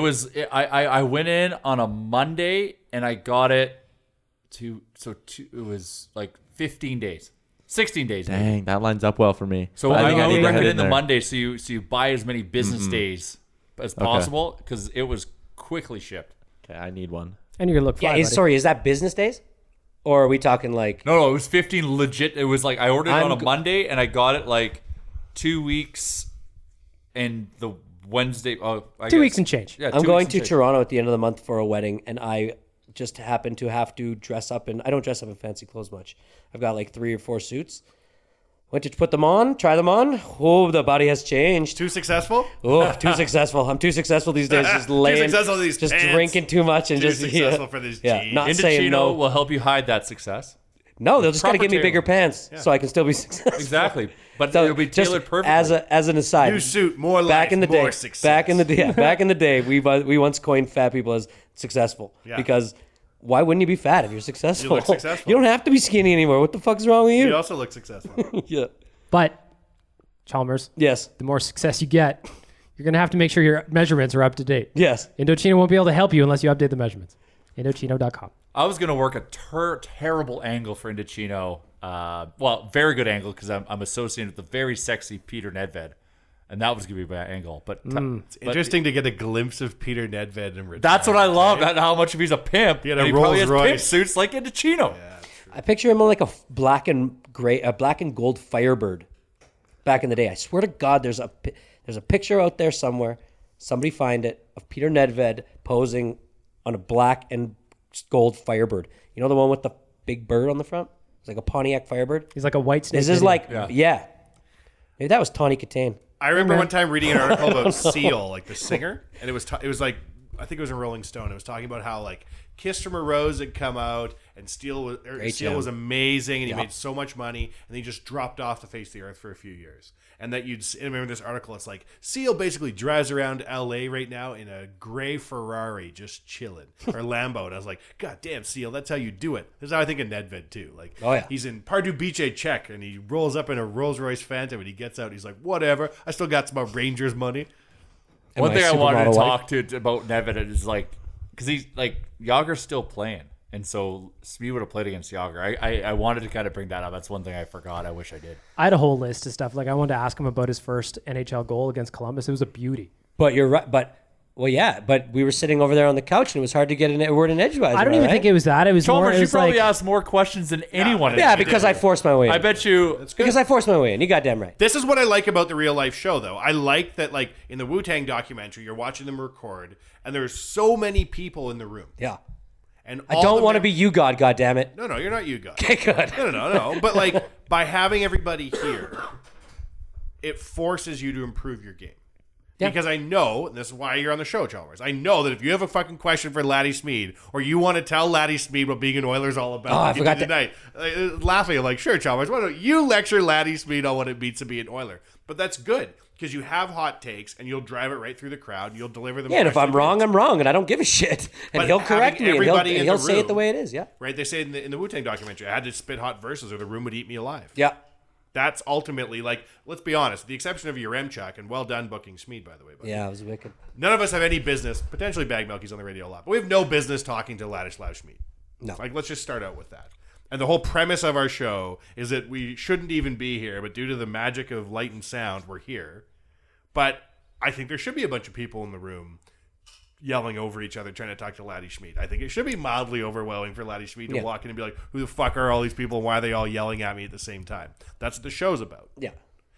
I went in on a Monday and I got it it was like 15 days. 16 days. maybe. Dang, that lines up well for me. So I I think I would need to head recommend the there. Monday, so you buy as many business days as possible because it was quickly shipped. Okay, I need one. And you're gonna look fly, Yeah, buddy. sorry, is that business days? Or are we talking like... No, it was 15 legit. It was like I ordered it I'm on a go- Monday and I got it like 2 weeks and the Wednesday. Oh, I 2 guess. weeks and change. Yeah, I'm 2 going weeks to and change. Toronto at the end of the month for a wedding, and I just happen to have to dress up in... I don't dress up in fancy clothes much. I've got like 3 or 4 suits. Went to put them on, try them on. Oh, the body has changed. Too successful? Oh, too successful. I'm too successful these days. Just laying, successful these just pants. drinking too much and Too just successful for these jeans. not saying Indochino no. will help you hide that success. No, they'll just gotta Proper give me bigger tailoring. pants so I can still be successful. Exactly, but So it'll be just tailored perfectly. as an aside, New suit, more life, back in the more day, success. back in the day, we once coined fat people as successful because why wouldn't you be fat if you're successful? You look successful. You don't have to be skinny anymore. What the fuck's wrong with you? You also look successful. Yeah. But Chalmers, Yes. the more success you get, you're gonna have to make sure your measurements are up to date. Yes. Indochino won't be able to help you unless you update the measurements. Indochino.com. I was gonna work a terrible angle for Indochino. Well, very good angle because I'm associated with the very sexy Peter Nedved, and that was gonna be my angle. But It's interesting to get a glimpse of Peter Nedved in return. that's what I love. How much of he's a pimp. He had and a he probably Rolls has pimp Royce. suits like Indochino. I picture him on like a black and gold Firebird back in the day. I swear to God, there's a picture out there somewhere. Somebody find it of Peter Nedved posing on a black and gold Firebird. You know the one with the big bird on the front? It's like a Pontiac Firebird. He's like a white snake. This is video. like maybe that was Tawny Katane. I remember one time reading an article about Seal, like the singer, and it was like, I think it was in Rolling Stone. It was talking about how like Kiss from a Rose had come out, and Seal was amazing, and he made so much money, and he just dropped off the face of the earth for a few years. And that and I remember this article. It's like Seal basically drives around L.A. right now in a gray Ferrari, just chilling, or Lambo. And I was like, God damn, Seal, that's how you do it. This is how I think of Nedved too. Like, he's in Pardubice, Czech, and he rolls up in a Rolls Royce Phantom, and he gets out. He's like, whatever, I still got some Rangers money. One thing I wanted to talk to about Nedved is like, because he's like Yager's still playing, and so Smid would have played against Yager. I wanted to kind of bring that up. That's one thing I forgot. I wish I did. I had a whole list of stuff. Like I wanted to ask him about his first NHL goal against Columbus. It was a beauty. But you're right. But we were sitting over there on the couch, and it was hard to get a word in edgewise. I don't even think it was that. It was more. Chalmers, It you was probably like, asked more questions than anyone. Yeah, because I forced my way in. I bet you. Because I forced my way in. You goddamn right. This is what I like about the real life show, though. I like that, like in the Wu-Tang documentary, you're watching them record, and there's so many people in the room. Yeah. And I don't want to be you, God. Goddamn it. No, you're not you guys. Okay, good. No. But like by having everybody here, it forces you to improve your game. Yeah. Because I know, and this is why you're on the show, Chalmers. I know that if you have a fucking question for Laddie Smid, or you want to tell Laddie Smid what being an Oiler's all about, I forgot tonight, laughing, I'm like, sure, Chalmers, why don't you lecture Laddie Smid on what it means to be an Oiler? But that's good, because you have hot takes, and you'll drive it right through the crowd, and you'll deliver them. Yeah, and if I'm wrong, I'm wrong, and I don't give a shit. And But he'll correct me, having and everybody in he'll the say it room, the way it is. Yeah. Right? They say in the Wu-Tang documentary, I had to spit hot verses, or the room would eat me alive. Yeah. That's ultimately, like, let's be honest, with the exception of Yaremchuk, and well done booking Smid, by the way. Buddy. Yeah, it was wicked. None of us have any business, potentially Bag Milky's on the radio a lot, but we have no business talking to Ladislav Smid. No. Like, let's just start out with that. And the whole premise of our show is that we shouldn't even be here, but due to the magic of light and sound, we're here. But I think there should be a bunch of people in the room yelling over each other, trying to talk to Laddie Smid. I think it should be mildly overwhelming for Laddie Smid to walk in and be like, who the fuck are all these people and why are they all yelling at me at the same time? That's what the show's about. Yeah.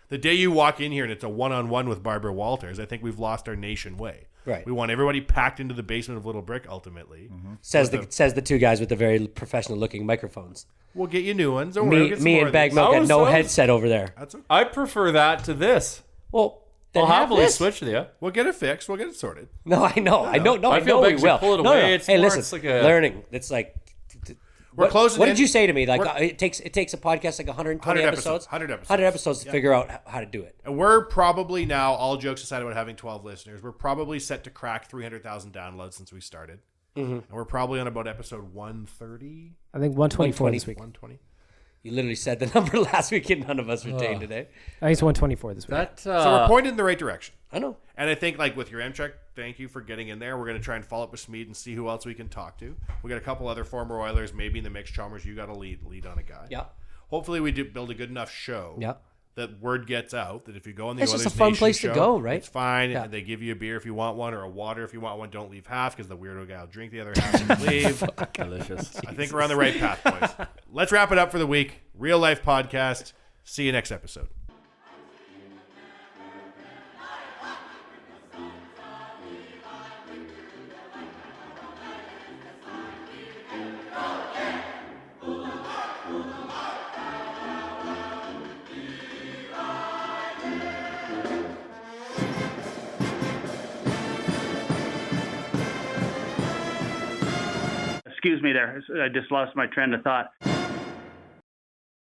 The day you walk in here and it's a one-on-one with Barbara Walters, I think we've lost our nation way. Right. We want everybody packed into the basement of Little Brick, ultimately. Mm-hmm. Says the two guys with the very professional-looking microphones. We'll get you new ones. Don't worry, we'll get some Me more and of Bag these. Milk got no headset over there. That's okay. I prefer that to this. Well, then I'll have happily this. switch with you. We'll get it fixed. We'll get it sorted. No, I know. I know bad we 'cause will. you pull it No, away. no. It's Hey, more- listen. it's like a- learning. It's like We're closing What in. did you say to me? Like We're- it takes a podcast like 120 100 episodes. 100 episodes. 100 episodes to figure out how to do it. And we're probably now, all jokes aside about having 12 listeners, we're probably set to crack 300,000 downloads since we started. Mm-hmm. And we're probably on about episode 130. I think 124 this week. 120. You literally said the number last week, and none of us retained today. I think it's 124 this week. That So we're pointed in the right direction. I know. And I think, like with your Amtrak, thank you for getting in there. We're going to try and follow up with Smid and see who else we can talk to. We got a couple other former Oilers maybe in the mix. Chalmers, you got to lead on a guy. Yeah. hopefully we build a good enough show. Yeah. That word gets out that if you go on the It's Oilers just a fun Nation place to show, go, right? It's fine. Yeah. And they give you a beer if you want one or a water if you want one. Don't leave half because the weirdo guy will drink the other half and leave. Delicious. I think we're on the right path, boys. Let's wrap it up for the week. Real Life Podcast. See you next episode. Excuse me there. I just lost my train of thought.